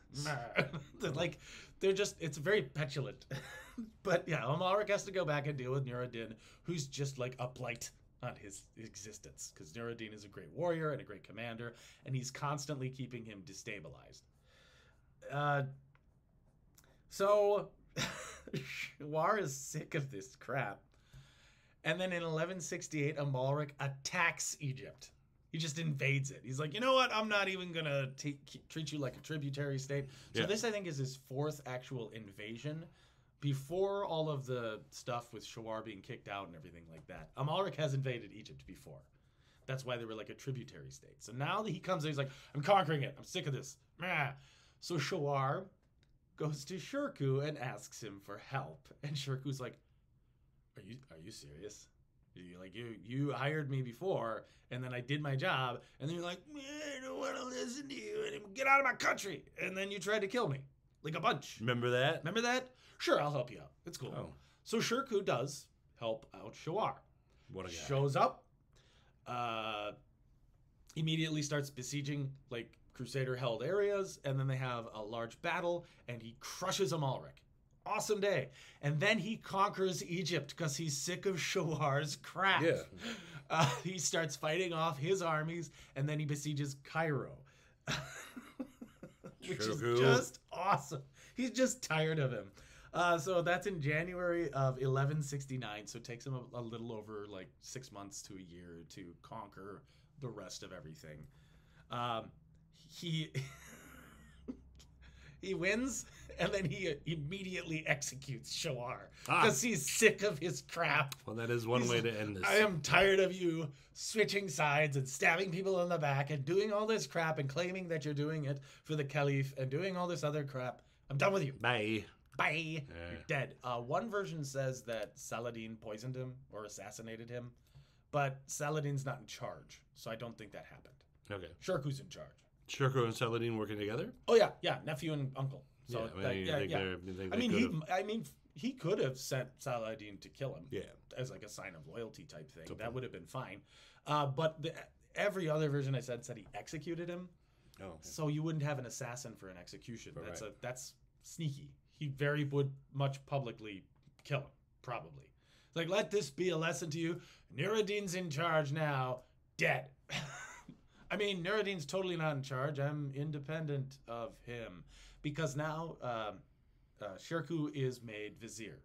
Like, they're just, it's very petulant. But yeah, Amalric has to go back and deal with Nur-ad-Din, who's just like a blight on his existence. Because Nur-ad-Din is a great warrior and a great commander, and he's constantly keeping him destabilized. So, Shawar is sick of this crap. And then in 1168, Amalric attacks Egypt. He just invades it. He's like, you know what? I'm not even going to treat you like a tributary state. So this, I think, is his fourth actual invasion. Before all of the stuff with Shawar being kicked out and everything like that, Amalric has invaded Egypt before. That's why they were like a tributary state. So now that he comes in, he's like, I'm conquering it. I'm sick of this. So Shawar goes to Shirkuh and asks him for help. And Shirkuh's like, Are you serious? You hired me before, and then I did my job, and then you're like, I don't want to listen to you anymore. Get out of my country. And then you tried to kill me, like a bunch. Remember that? Remember that? Sure, I'll help you out. It's cool. Oh. So Shirkuh does help out Shawar. What a guy. Shows up, immediately starts besieging like Crusader-held areas, and then they have a large battle, and he crushes Amalric. Awesome day. And then he conquers Egypt because he's sick of Shawar's crap. Yeah. He starts fighting off his armies, and then he besieges Cairo. Which is just awesome. He's just tired of him. So that's in January of 1169. So it takes him a little over like 6 months to a year to conquer the rest of everything. He wins, and then he immediately executes Shawar because he's sick of his crap. Well, that is one way to end this. I am tired of you switching sides and stabbing people in the back and doing all this crap and claiming that you're doing it for the Caliph and doing all this other crap. I'm done with you. Bye. You're dead. One version says that Saladin poisoned him or assassinated him, but Saladin's not in charge, so I don't think that happened. Okay. Shirkuh's in charge. Shirkuh and Saladin working together? Oh yeah, nephew and uncle. So he could have sent Saladin to kill him. Yeah, as like a sign of loyalty type thing. Okay. That would have been fine. But every other version I said he executed him. Oh, okay. So you wouldn't have an assassin for an execution. Right. That's sneaky. He very would much publicly kill him, probably. Like, let this be a lesson to you. Nur-ad-Din's in charge now. Dead. I mean, Nur-ad-Din's totally not in charge. I'm independent of him. Because now Shirkuh is made Vizier.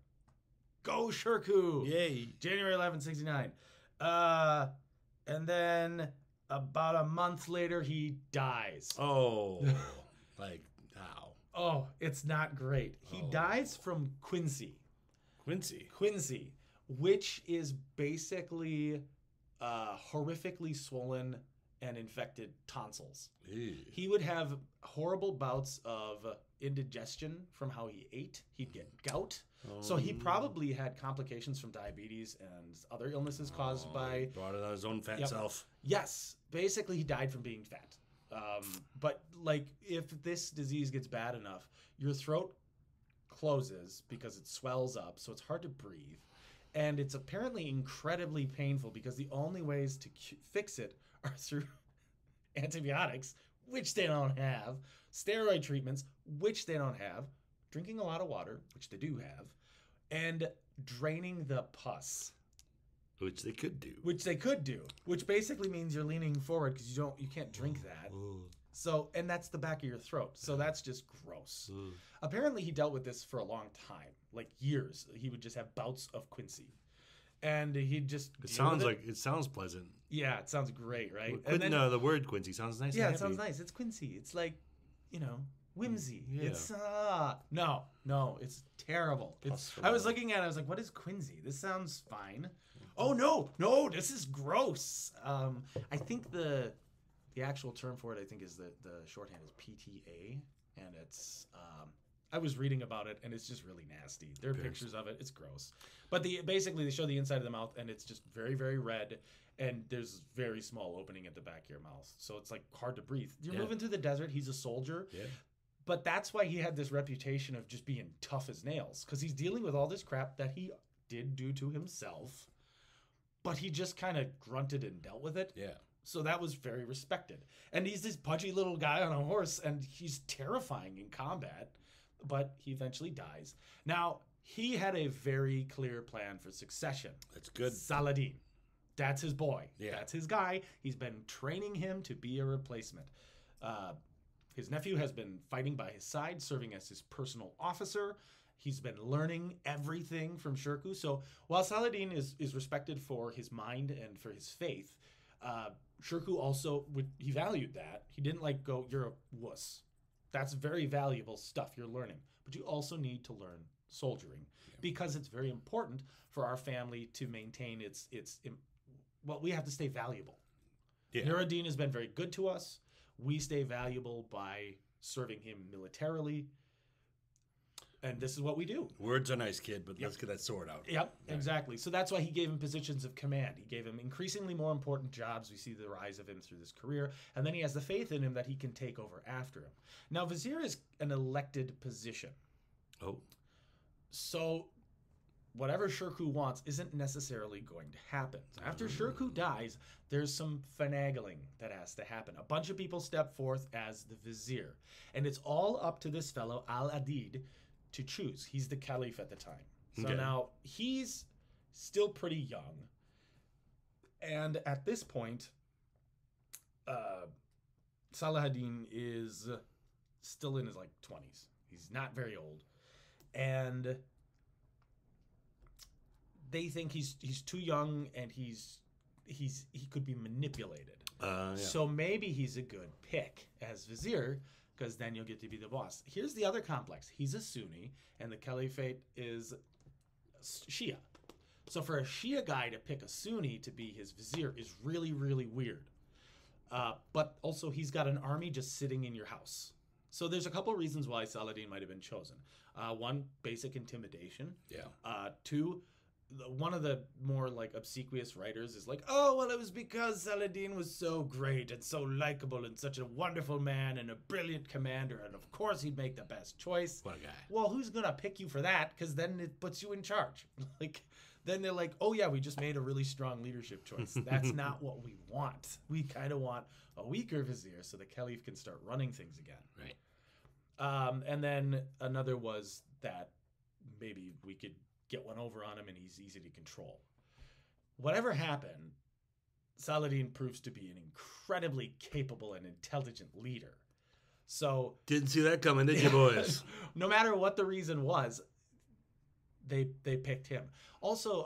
Go Shirkuh! Yay! January 1169. And then about a month later, he dies. Oh, like how? Oh, it's not great. He dies from quinsy. Quinsy, which is basically horrifically swollen and infected tonsils. Ew. He would have horrible bouts of indigestion from how he ate. He'd get gout. So he probably had complications from diabetes and other illnesses caused by... Brought it on his own fat self. Yes. Basically, he died from being fat. But, like, if this disease gets bad enough, your throat closes because it swells up, so it's hard to breathe. And it's apparently incredibly painful because the only ways to fix it are through antibiotics, which they don't have, steroid treatments, which they don't have, drinking a lot of water, which they do have, and draining the pus. Which they could do. Which basically means you're leaning forward because you can't drink that. So, and that's the back of your throat. So that's just gross. Apparently he dealt with this for a long time, like years. He would just have bouts of quinsy. And he'd just it sounds pleasant. Yeah, it sounds great, right? No, the word quincy sounds nice. Yeah, it sounds nice. It's quincy. It's like, whimsy. Yeah. It's no, it's terrible. I was looking at it, I was like, what is quincy? This sounds fine. Oh no, this is gross. I think the actual term for it, I think, is the shorthand is PTA, and it's I was reading about it, and it's just really nasty. There are pictures of it. It's gross. But basically they show the inside of the mouth, and it's just very, very red, and there's very small opening at the back of your mouth. So it's like hard to breathe. You're moving through the desert. He's a soldier. Yeah. But that's why he had this reputation of just being tough as nails, because he's dealing with all this crap that he did do to himself, but he just kind of grunted and dealt with it. Yeah. So that was very respected. And he's this pudgy little guy on a horse, and he's terrifying in combat, but he eventually dies. Now, he had a very clear plan for succession. That's good. Saladin. That's his boy. Yeah. That's his guy. He's been training him to be a replacement. His nephew has been fighting by his side, serving as his personal officer. He's been learning everything from Shirkuh. So while Saladin is respected for his mind and for his faith, Shirkuh also, he valued that. He didn't go, you're a wuss. That's very valuable stuff you're learning. But you also need to learn soldiering because it's very important for our family to maintain we have to stay valuable. Yeah. Nur ad-Din has been very good to us. We stay valuable by serving him militarily. And this is what we do. Words are nice, kid, but let's get that sword out. Yep, exactly. So that's why he gave him positions of command. He gave him increasingly more important jobs. We see the rise of him through this career. And then he has the faith in him that he can take over after him. Now, Vizier is an elected position. Oh. So whatever Shirkuh wants isn't necessarily going to happen. So after Shirkuh dies, there's some finagling that has to happen. A bunch of people step forth as the Vizier. And it's all up to this fellow, Al-Adid, to choose. He's the caliph at the time. So now he's still pretty young. And at this point, Saladin is still in his 20s. He's not very old. And they think he's too young and he could be manipulated. So maybe he's a good pick as Vizier, because then you'll get to be the boss. Here's the other complex. He's a Sunni, and the caliphate is Shia. So for a Shia guy to pick a Sunni to be his Vizier is really, really weird. But also, he's got an army just sitting in your house. So there's a couple reasons why Saladin might have been chosen. One, basic intimidation. Yeah. Two, one of the more obsequious writers is oh, well, it was because Saladin was so great and so likable and such a wonderful man and a brilliant commander, and of course he'd make the best choice. What a guy. Well, who's gonna pick you for that? Because then it puts you in charge. Then they're oh yeah, we just made a really strong leadership choice. That's not what we want. We kind of want a weaker Vizier so the caliph can start running things again. Right. And then another was that maybe we could get one over on him and he's easy to control. Whatever happened, Saladin proves to be an incredibly capable and intelligent leader. So didn't see that coming, did you, boys? No matter what the reason was, they picked him. Also,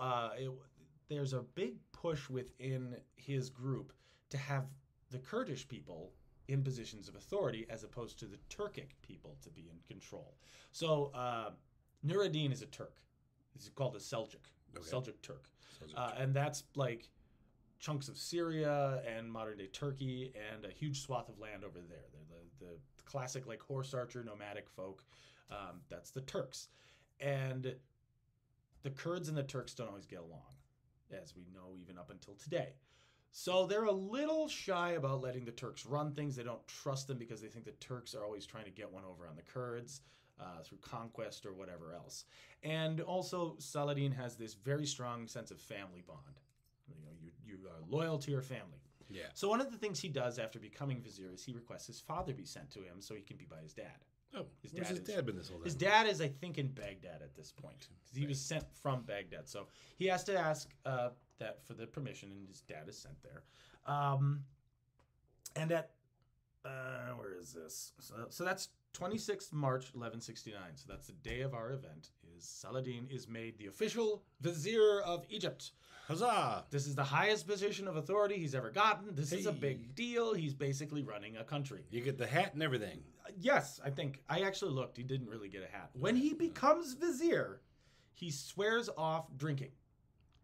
there's a big push within his group to have the Kurdish people in positions of authority as opposed to the Turkic people to be in control. So Nur ad-Din is a Turk. He's called a Seljuk, Seljuk Turk. And that's chunks of Syria and modern-day Turkey and a huge swath of land over there. They're the classic horse archer nomadic folk. That's the Turks. And the Kurds and the Turks don't always get along, as we know even up until today. So they're a little shy about letting the Turks run things. They don't trust them because they think the Turks are always trying to get one over on the Kurds through conquest or whatever else. And also, Saladin has this very strong sense of family bond. You are loyal to your family. Yeah. So one of the things he does after becoming vizier is he requests his father be sent to him so he can be by his dad. Oh, where's his dad been this whole time? His dad is, I think, in Baghdad at this point because he was sent from Baghdad. So he has to ask that for the permission, and his dad is sent there. And at where is this? So that's 26th March 1169. So that's the day of our event. Is Saladin is made the official vizier of Egypt. Huzzah! This is the highest position of authority he's ever gotten. This is a big deal. He's basically running a country. You get the hat and everything. Yes, I think. I actually looked. He didn't really get a hat. When he becomes vizier, he swears off drinking.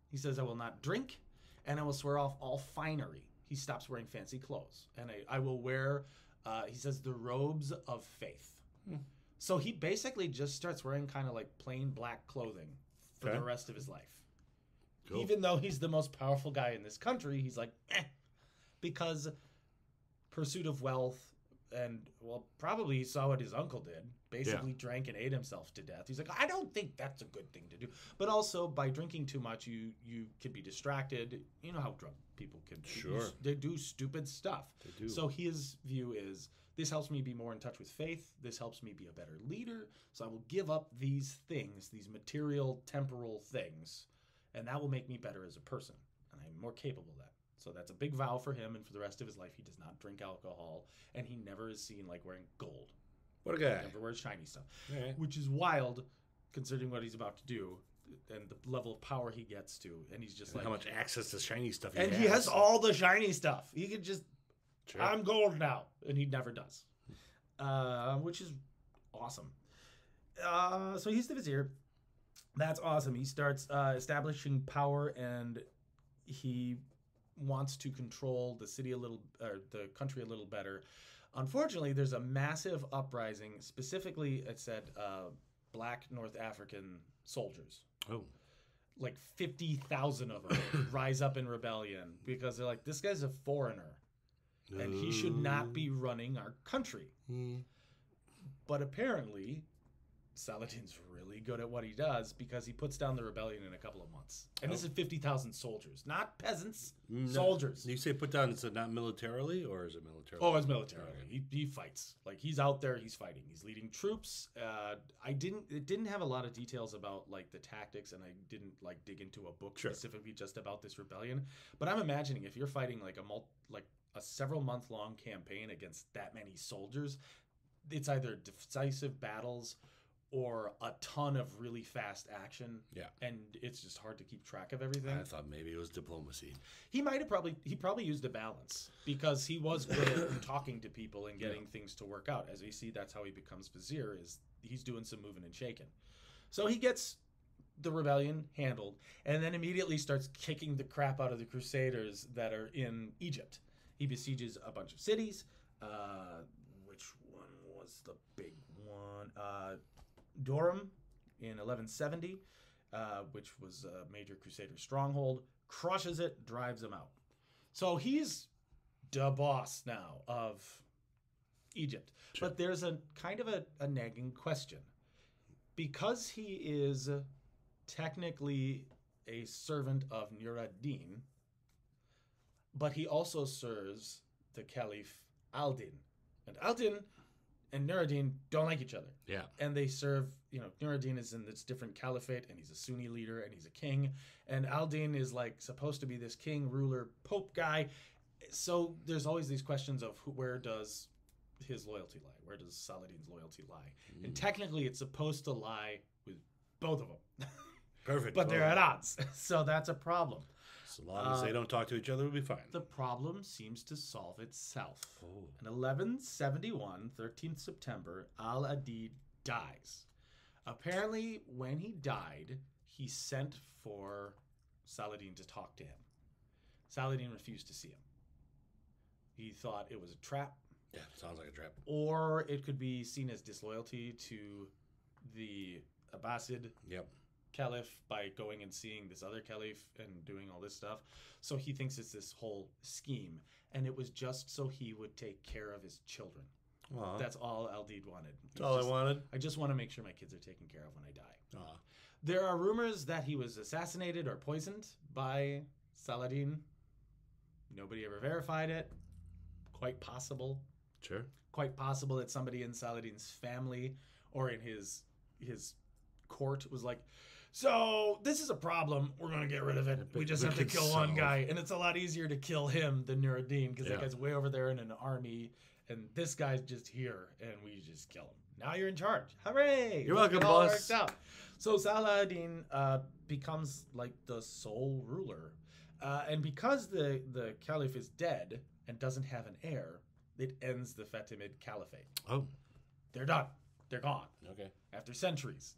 He says, I will not drink, and I will swear off all finery. He stops wearing fancy clothes. And I will wear, he says, the robes of faith. So he basically just starts wearing kind of like plain black clothing for the rest of his life. Cool. Even though he's the most powerful guy in this country, he's like, because pursuit of wealth, and, well, probably he saw what his uncle did. Basically drank and ate himself to death. He's like, I don't think that's a good thing to do. But also, by drinking too much, you can be distracted. You know how drunk people can be. Sure. They do stupid stuff. They do. So his view is, this helps me be more in touch with faith. This helps me be a better leader. So I will give up these things, these material, temporal things, and that will make me better as a person. And I'm more capable of that. So that's a big vow for him, and for the rest of his life, he does not drink alcohol, and he never is seen like wearing gold. What a guy. He never wears shiny stuff. Right. Which is wild, considering what he's about to do, and the level of power he gets to. And he's just and like... how much access to shiny stuff he has. has. He has all the shiny stuff. He could just... Sure. I'm gold now. And he never does. Which is awesome. So he's the vizier. That's awesome. He starts establishing power, and he wants to control the city a little, or the country a little better. Unfortunately, there's a massive uprising. Specifically, it said black North African soldiers. Oh. Like 50,000 of them rise up in rebellion because they're like, this guy's a foreigner, and he should not be running our country. But apparently, Saladin's really good at what he does because he puts down the rebellion in a couple of months. And this is 50,000 soldiers, not peasants, soldiers. You say put down, so not militarily, or is it militarily? Oh, it's militarily. Okay. He fights. Like, he's out there, he's fighting. He's leading troops. It didn't have a lot of details about, like, the tactics, and I didn't, like, dig into a book specifically just about this rebellion. But I'm imagining if you're fighting, like, a several-month-long campaign against that many soldiers, it's either decisive battles or a ton of really fast action. Yeah. And it's just hard to keep track of everything. I thought maybe it was diplomacy. He probably used a balance because he was good at talking to people and getting things to work out. As we see, that's how he becomes vizier, is he's doing some moving and shaking. So he gets the rebellion handled and then immediately starts kicking the crap out of the crusaders that are in Egypt. He besieges a bunch of cities. Which one was the big one? Durham in 1170, which was a major crusader stronghold, crushes it, drives them out. So he's the boss now of Egypt. Sure. But there's a kind of a nagging question. Because he is technically a servant of Nur ad-Din, but he also serves the Caliph al-Din. And al-Din and Nur ad-Din don't like each other. Yeah. And they serve, Nur ad-Din is in this different caliphate, and he's a Sunni leader, and he's a king. And al-Din is, like, supposed to be this king, ruler, pope guy. So there's always these questions of where does his loyalty lie? Where does Saladin's loyalty lie? And technically, it's supposed to lie with both of them. Perfect. But they're at odds. So that's a problem. So long as they don't talk to each other, we'll be fine. The problem seems to solve itself. Oh. In 1171, 13th September, al-Adid dies. Apparently, when he died, he sent for Saladin to talk to him. Saladin refused to see him. He thought it was a trap. Yeah, sounds like a trap. Or it could be seen as disloyalty to the Abbasid caliph by going and seeing this other caliph and doing all this stuff. So he thinks it's this whole scheme. And it was just so he would take care of his children. Aww. That's all al-Adid wanted. That's all I wanted. I just want to make sure my kids are taken care of when I die. Aww. There are rumors that he was assassinated or poisoned by Saladin. Nobody ever verified it. Quite possible. Sure. Quite possible that somebody in Saladin's family or in his court was like, so this is a problem. We're going to get rid of it. We just have to kill one guy. And it's a lot easier to kill him than Nur ad-Din because that guy's way over there in an army. And this guy's just here. And we just kill him. Now you're in charge. Hooray! You're welcome, boss. Worked out. So Saladin becomes like the sole ruler. And because the caliph is dead and doesn't have an heir, it ends the Fatimid Caliphate. Oh. They're done. They're gone. Okay. After centuries.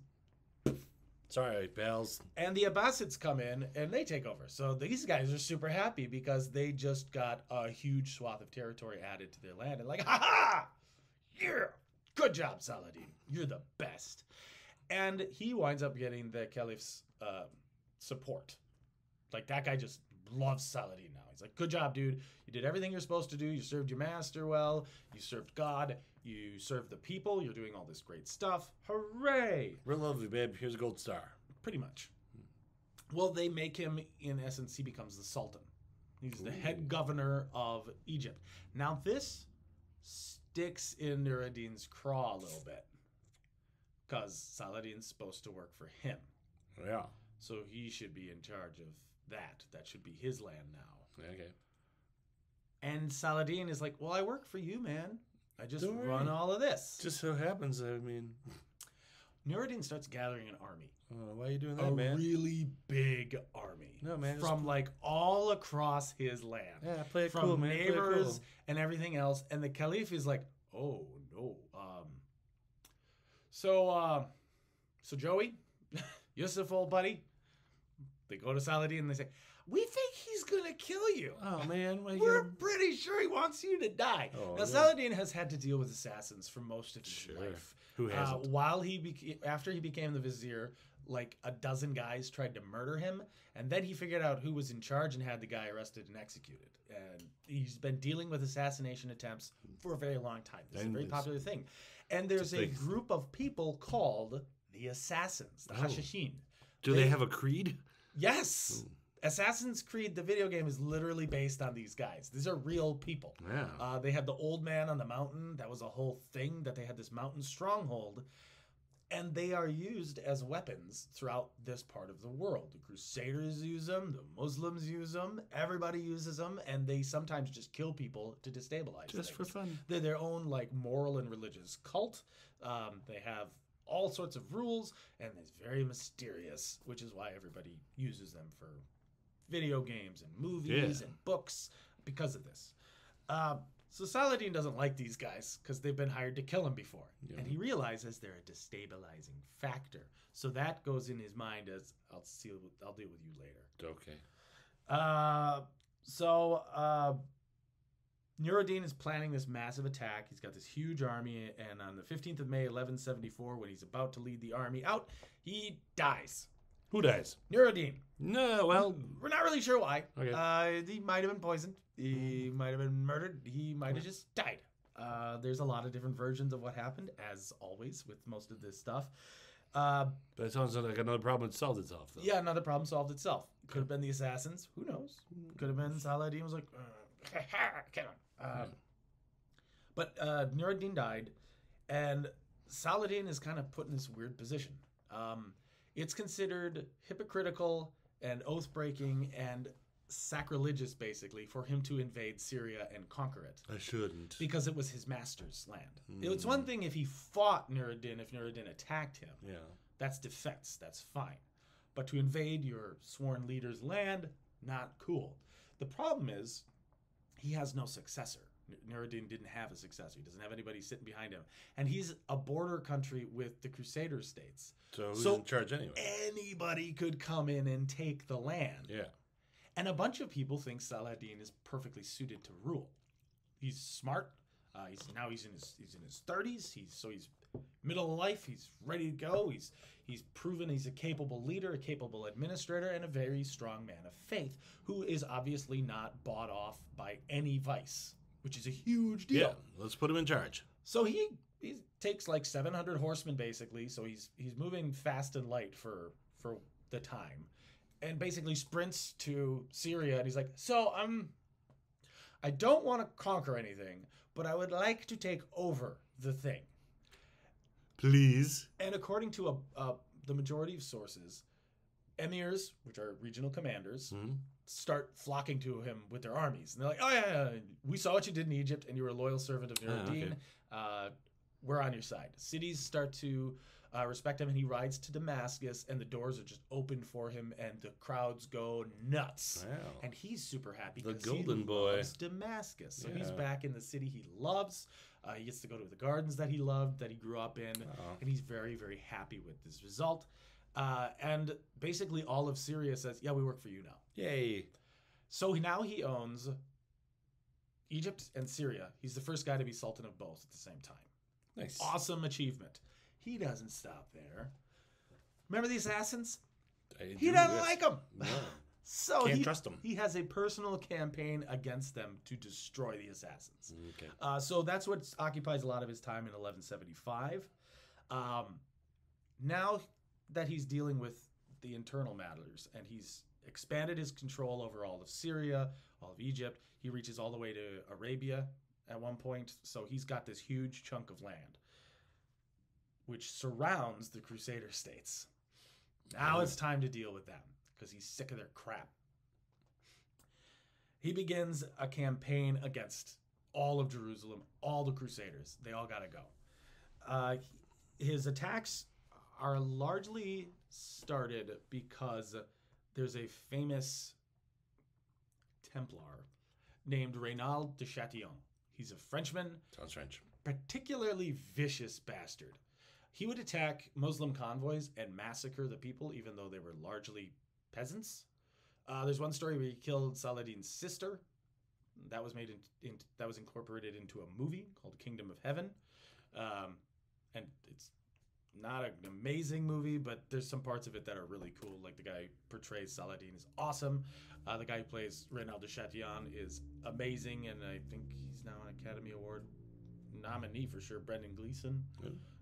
Sorry, pals. And the Abbasids come in and they take over. So these guys are super happy because they just got a huge swath of territory added to their land. And like, ha-ha! Yeah! Good job, Saladin. You're the best. And he winds up getting the caliph's support. Like, that guy just loves Saladin now. He's like, good job, dude. You did everything you're supposed to do. You served your master well. You served God. You served the people. You're doing all this great stuff. Hooray! Real lovely, babe. Here's a gold star. Pretty much. Well, they make him, in essence, he becomes the Sultan. He's the head governor of Egypt. Now, this sticks in Nur ad-Din's craw a little bit. Because Saladin's supposed to work for him. Yeah. So he should be in charge of that. That should be his land now. Okay. And Saladin is like, well, I work for you, man. I just Don't run worry. all of this. Just so happens, I mean... Nur ad-Din starts gathering an army. why are you doing that, man? A really big army. No, man. From like all across his land. Yeah, play it from cool, man. Play it neighbors cool. and everything else. And the caliph is like, oh, no. So Joey, Yusuf, old buddy, they go to Saladin and they say, we think he's going to kill you. Oh, man. We're pretty sure he wants you to die. Oh, now, no. Saladin has had to deal with assassins for most of his life. Who hasn't? After he became the Vizier, like a dozen guys tried to murder him, and then he figured out who was in charge and had the guy arrested and executed. And he's been dealing with assassination attempts for a very long time. This is a very popular thing. And there's a group of people called the Assassins, the Hashashin. Do they have a creed? Yes. Ooh. Assassin's Creed, the video game, is literally based on these guys. These are real people. Yeah. They had the old man on the mountain. That was a whole thing, that they had this mountain stronghold. And they are used as weapons throughout this part of the world. The Crusaders use them. The Muslims use them. Everybody uses them. And they sometimes just kill people to destabilize Just for fun. They're their own like moral and religious cult. They have all sorts of rules. And it's very mysterious, which is why everybody uses them for video games and movies and books because of this. So Saladin doesn't like these guys because they've been hired to kill him before. Yeah. And he realizes they're a destabilizing factor. So that goes in his mind as, I'll deal with you later. Okay. So Nur ad-Din is planning this massive attack. He's got this huge army. And on the 15th of May, 1174, when he's about to lead the army out, he dies. Who dies? Nur ad-Din. No, well... We're not really sure why. Okay. He might have been poisoned. He might have been murdered. He might have just died. There's a lot of different versions of what happened, as always, with most of this stuff. But it sounds like another problem solved itself, though. Yeah, another problem solved itself. Could have been the assassins. Who knows? Could have been Saladin was like, kill him. But Nur ad-Din died, and Saladin is kind of put in this weird position. It's considered hypocritical and oath-breaking and sacrilegious, basically, for him to invade Syria and conquer it. I shouldn't. Because it was his master's land. It's one thing if he fought Nur ad-Din, if Nur ad-Din attacked him. Yeah. That's defense. That's fine. But to invade your sworn leader's land, not cool. The problem is, he has no successor. Nur ad-Din didn't have a successor. He doesn't have anybody sitting behind him. And he's a border country with the Crusader states. So who's in charge anyway? Anybody could come in and take the land. Yeah. And a bunch of people think Saladin is perfectly suited to rule. He's smart. He's in his 30s. He's middle of life. He's ready to go. He's proven he's a capable leader, a capable administrator, and a very strong man of faith who is obviously not bought off by any vice, which is a huge deal. Yeah, let's put him in charge. So he takes like 700 horsemen basically. So he's moving fast and light for the time. And basically sprints to Syria, and he's like, so I'm I don't want to conquer anything, but I would like to take over the thing. Please. And according to the majority of sources, emirs, which are regional commanders, start flocking to him with their armies. And they're like, oh, yeah, we saw what you did in Egypt, and you were a loyal servant of Nur ad-Din. We're on your side. Cities start to respect him, and he rides to Damascus, and the doors are just opened for him, and the crowds go nuts. Wow. And he's super happy because he loves Damascus. So he's back in the city he loves. He gets to go to the gardens that he loved, that he grew up in, and he's very, very happy with this result. And basically all of Syria says, yeah, we work for you now. Yay. So now he owns Egypt and Syria. He's the first guy to be Sultan of both at the same time. Nice. Awesome achievement. He doesn't stop there. Remember the assassins? He doesn't like them. No. So Can't trust them. He has a personal campaign against them to destroy the assassins. Okay. So that's what occupies a lot of his time in 1175. Now that he's dealing with the internal matters and he's expanded his control over all of Syria, all of Egypt, he reaches all the way to Arabia at one point. So he's got this huge chunk of land which surrounds the Crusader states. Now it's time to deal with them because he's sick of their crap. He begins a campaign against all of Jerusalem, all the Crusaders. They all got to go. His attacks are largely started because there's a famous Templar named Reynald de Chatillon. He's a Frenchman. Sounds French. Particularly vicious bastard. He would attack Muslim convoys and massacre the people, even though they were largely peasants. There's one story where he killed Saladin's sister. That was made that was incorporated into a movie called Kingdom of Heaven, and it's not an amazing movie, but there's some parts of it that are really cool. Like the guy who portrays Saladin is awesome. The guy who plays Reynald de Chatillon is amazing, and I think he's now an Academy Award nominee for sure. Brendan Gleeson.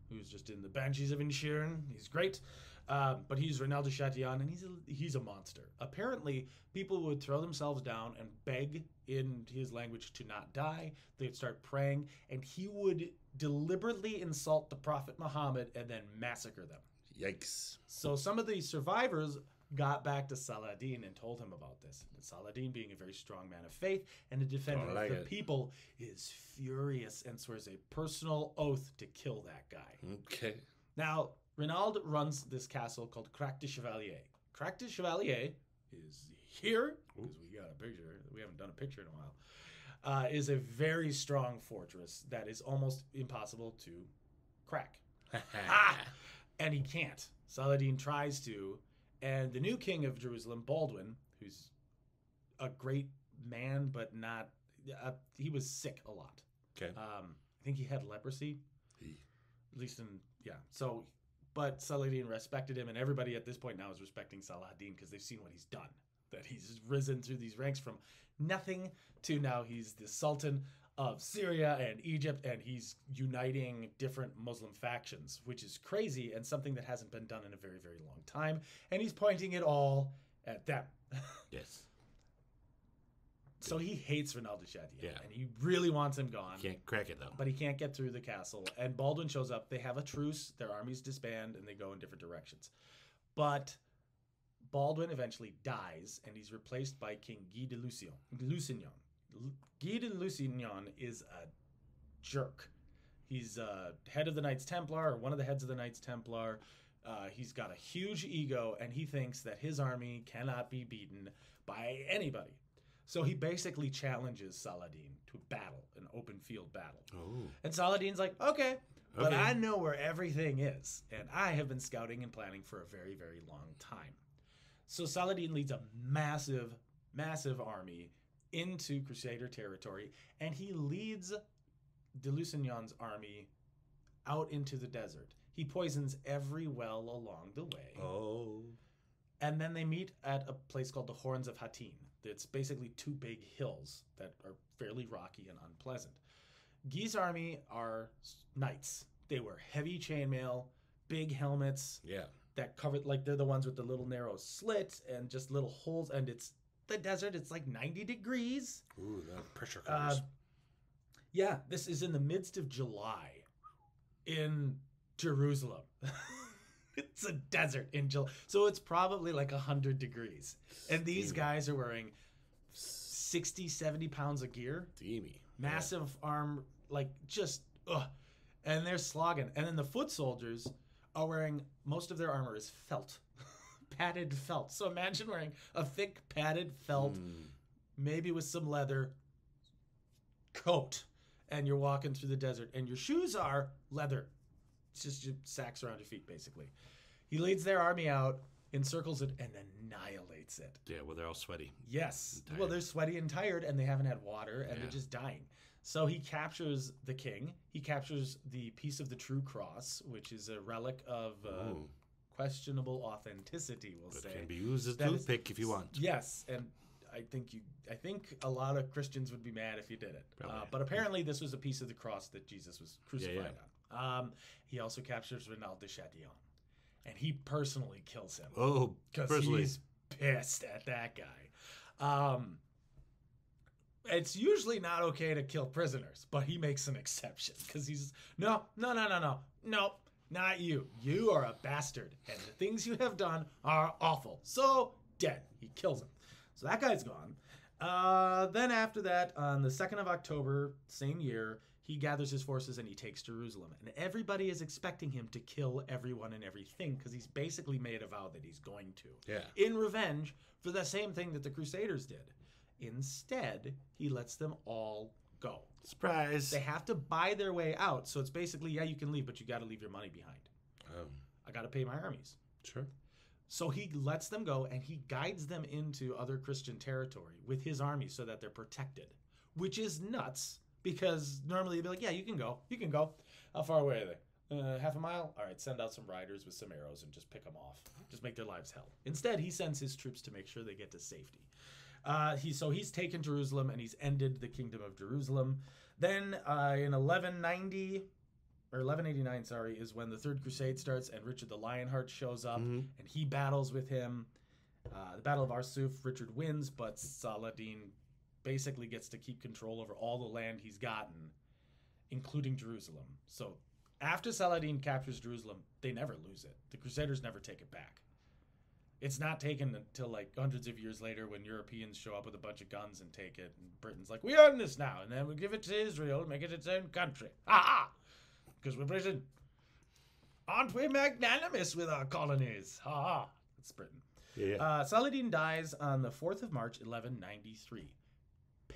Who's just in the Banshees of Inisherin. He's great. But he's Reynald de Chatillon, and he's a monster. Apparently, people would throw themselves down and beg in his language to not die. They'd start praying, and he would deliberately insult the Prophet Muhammad and then massacre them. Yikes. So some of the survivors got back to Saladin and told him about this. And Saladin, being a very strong man of faith and a defender of the people, is furious and swears a personal oath to kill that guy. Okay. Now, Reynald runs this castle called Crac de Chevalier. Crac de Chevalier is here, because we got a picture. We haven't done a picture in a while. Is a very strong fortress that is almost impossible to crack. And he can't. Saladin tries to. And the new king of Jerusalem, Baldwin, who's a great man, but not... he was sick a lot. Okay. I think he had leprosy. At least in... Yeah. So... But Saladin respected him, and everybody at this point now is respecting Saladin because they've seen what he's done. That he's risen through these ranks from nothing to now he's the Sultan of Syria and Egypt, and he's uniting different Muslim factions, which is crazy and something that hasn't been done in a very, very long time. And he's pointing it all at them. Yes. So he hates Reynald de Chatillon, and he really wants him gone. Can't crack it, though. But he can't get through the castle. And Baldwin shows up. They have a truce. Their armies disband, and they go in different directions. But Baldwin eventually dies, and he's replaced by King Guy de Lusignan. Guy de Lusignan is a jerk. He's head of the Knights Templar, or one of the heads of the Knights Templar. He's got a huge ego, and he thinks that his army cannot be beaten by anybody. So he basically challenges Saladin to battle, an open field battle. Oh. And Saladin's like, okay, but I know where everything is, and I have been scouting and planning for a very, very long time. So Saladin leads a massive, massive army into Crusader territory, and he leads de Lusignan's army out into the desert. He poisons every well along the way. Oh. And then they meet at a place called the Horns of Hattin. It's basically two big hills that are fairly rocky and unpleasant. Guy's army are knights. They wear heavy chainmail, big helmets. Yeah. That cover, like they're the ones with the little narrow slits and just little holes, and it's the desert. It's like 90 degrees. Ooh, that pressure cookers. Yeah, this is in the midst of July in Jerusalem. It's a desert in July. So it's probably like 100 degrees. And these guys are wearing 60, 70 pounds of gear. Steamy. Massive arm, like just, ugh. And they're slogging. And then the foot soldiers are wearing, most of their armor is felt. Padded felt. So imagine wearing a thick padded felt, maybe with some leather coat. And you're walking through the desert. And your shoes are leather. It's just your sacks around your feet, basically. He leads their army out, encircles it, and annihilates it. Yeah, well, they're all sweaty. Yes. Well, they're sweaty and tired, and they haven't had water, and they're just dying. So he captures the king. He captures the piece of the true cross, which is a relic of questionable authenticity, we'll say. It can be used as a toothpick if you want. Yes, and I think a lot of Christians would be mad if you did it. But apparently this was a piece of the cross that Jesus was crucified on. He also captures Renaud de Chatillon, and he personally kills him. Oh, because he's pissed at that guy. It's usually not okay to kill prisoners, but he makes an exception because he's no, not you. You are a bastard, and the things you have done are awful. So dead. He kills him. So that guy's gone. Then after that, on the 2nd of October, same year, he gathers his forces and he takes Jerusalem. And everybody is expecting him to kill everyone and everything because he's basically made a vow that he's going to. Yeah. In revenge for the same thing that the Crusaders did. Instead, he lets them all go. Surprise. They have to buy their way out. So it's basically, yeah, you can leave, but you got to leave your money behind. I got to pay my armies. Sure. So he lets them go and he guides them into other Christian territory with his army so that they're protected, which is nuts because normally they'd be like, yeah, you can go. You can go. How far away are they? Half a mile? All right, send out some riders with some arrows and just pick them off. Just make their lives hell. Instead, he sends his troops to make sure they get to safety. He's taken Jerusalem and he's ended the kingdom of Jerusalem. Then in 1189, is when the Third Crusade starts and Richard the Lionheart shows up and he battles with him. The Battle of Arsuf, Richard wins, but Saladin basically gets to keep control over all the land he's gotten, including Jerusalem. So after Saladin captures Jerusalem, they never lose it. The Crusaders never take it back. It's not taken until like hundreds of years later when Europeans show up with a bunch of guns and take it. And Britain's like, we own this now. And then we give it to Israel and make it its own country. Ha-ha! Because we're Britain. Aren't we magnanimous with our colonies? Ha-ha! It's Britain. Yeah. Saladin dies on the 4th of March, 1193.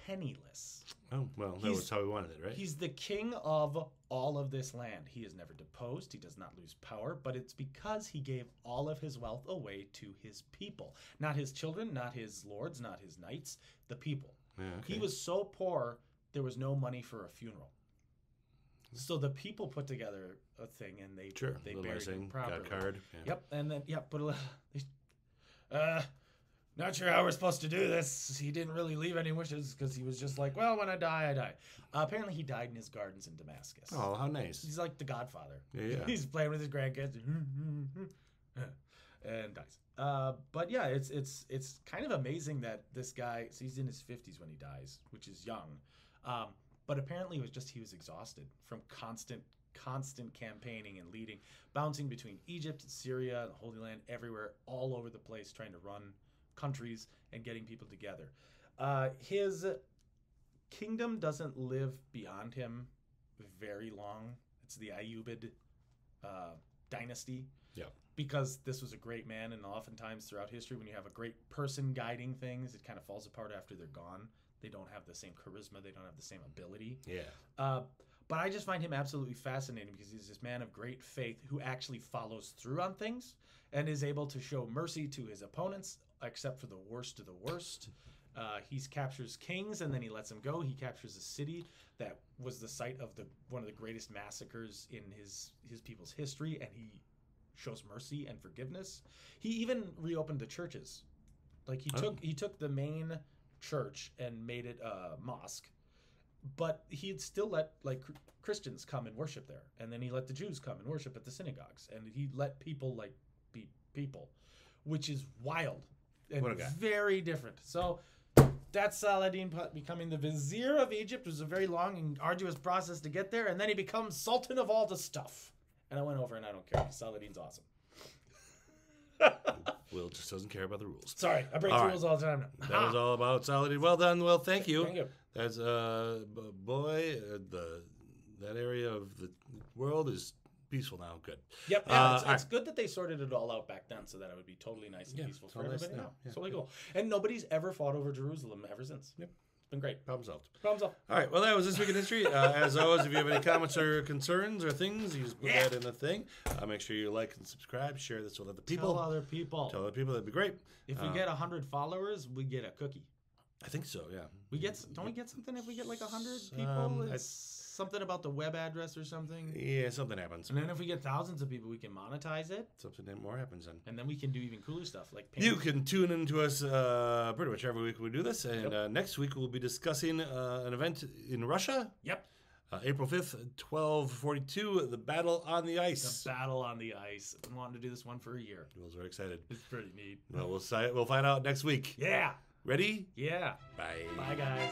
Penniless. Oh, well, that was how we wanted it, right? He's the king of all of this land. He is never deposed. He does not lose power, but it's because he gave all of his wealth away to his people. Not his children, not his lords, not his knights, the people. Yeah, okay. He was so poor, there was no money for a funeral. So the people put together a thing and they buried him properly. Got a card. Yeah. Yep, and then, put a little... not sure how we're supposed to do this. He didn't really leave any wishes because he was just like, well, when I die, I die. Apparently, he died in his gardens in Damascus. Oh, how nice. He's like the Godfather. Yeah. He's playing with his grandkids and dies. But yeah, it's kind of amazing that this guy, so he's in his 50s when he dies, which is young. But apparently, he was exhausted from constant campaigning and leading, bouncing between Egypt and Syria, the Holy Land, everywhere, all over the place, trying to run countries and getting people together. His kingdom doesn't live beyond him very long. It's the Ayyubid dynasty. Yeah. Because this was a great man, and oftentimes throughout history, when you have a great person guiding things, it kind of falls apart after they're gone. They don't have the same charisma. They don't have the same ability. Yeah. But I just find him absolutely fascinating because he's this man of great faith who actually follows through on things and is able to show mercy to his opponents, except for the worst of the worst. He captures kings and then he lets them go. He captures a city that was the site of one of the greatest massacres in his people's history, and he shows mercy and forgiveness. He even reopened the churches. Like he took the main church and made it a mosque, but he'd still let Christians come and worship there, and then he let the Jews come and worship at the synagogues, and he let people be people, which is wild. And What a guy. very different. So that's Saladin becoming the Vizier of Egypt. It was a very long and arduous process to get there, and then he becomes Sultan of all the stuff. And I went over, and I don't care because Saladin's awesome. Will just doesn't care about the rules. Sorry, I break the rules all the time now. That was all about Saladin. Well done. Well, thank you. Thank you. That's boy, that area of the world is peaceful now. Good. Yep. Yeah, it's good that they sorted it all out back then so that it would be totally nice and peaceful for everybody now. Yeah, It's totally cool. And nobody's ever fought over Jerusalem ever since. Yep. It's been great. Problem solved. Problem solved. All right. Well, that was This Week in History. As always, if you have any comments or concerns or things, you just put that in the thing. Make sure you like and subscribe. Share this with other people. Tell other people. Tell other people. That'd be great. If we get 100 followers, we get a cookie. I think so. Yeah. Don't we get something if we get like 100 people? It's something about the web address or something. Yeah, something happens. And then if we get thousands of people, we can monetize it. Something more happens then. And then we can do even cooler stuff like You can tune into us pretty much every week we do this. And next week we'll be discussing an event in Russia. Yep. April 5th, 1242, the Battle on the Ice. The Battle on the Ice. I've been wanting to do this one for a year. I was very excited. It's pretty neat. Well, we'll find out next week. Yeah. Ready? Yeah. Bye. Bye, guys.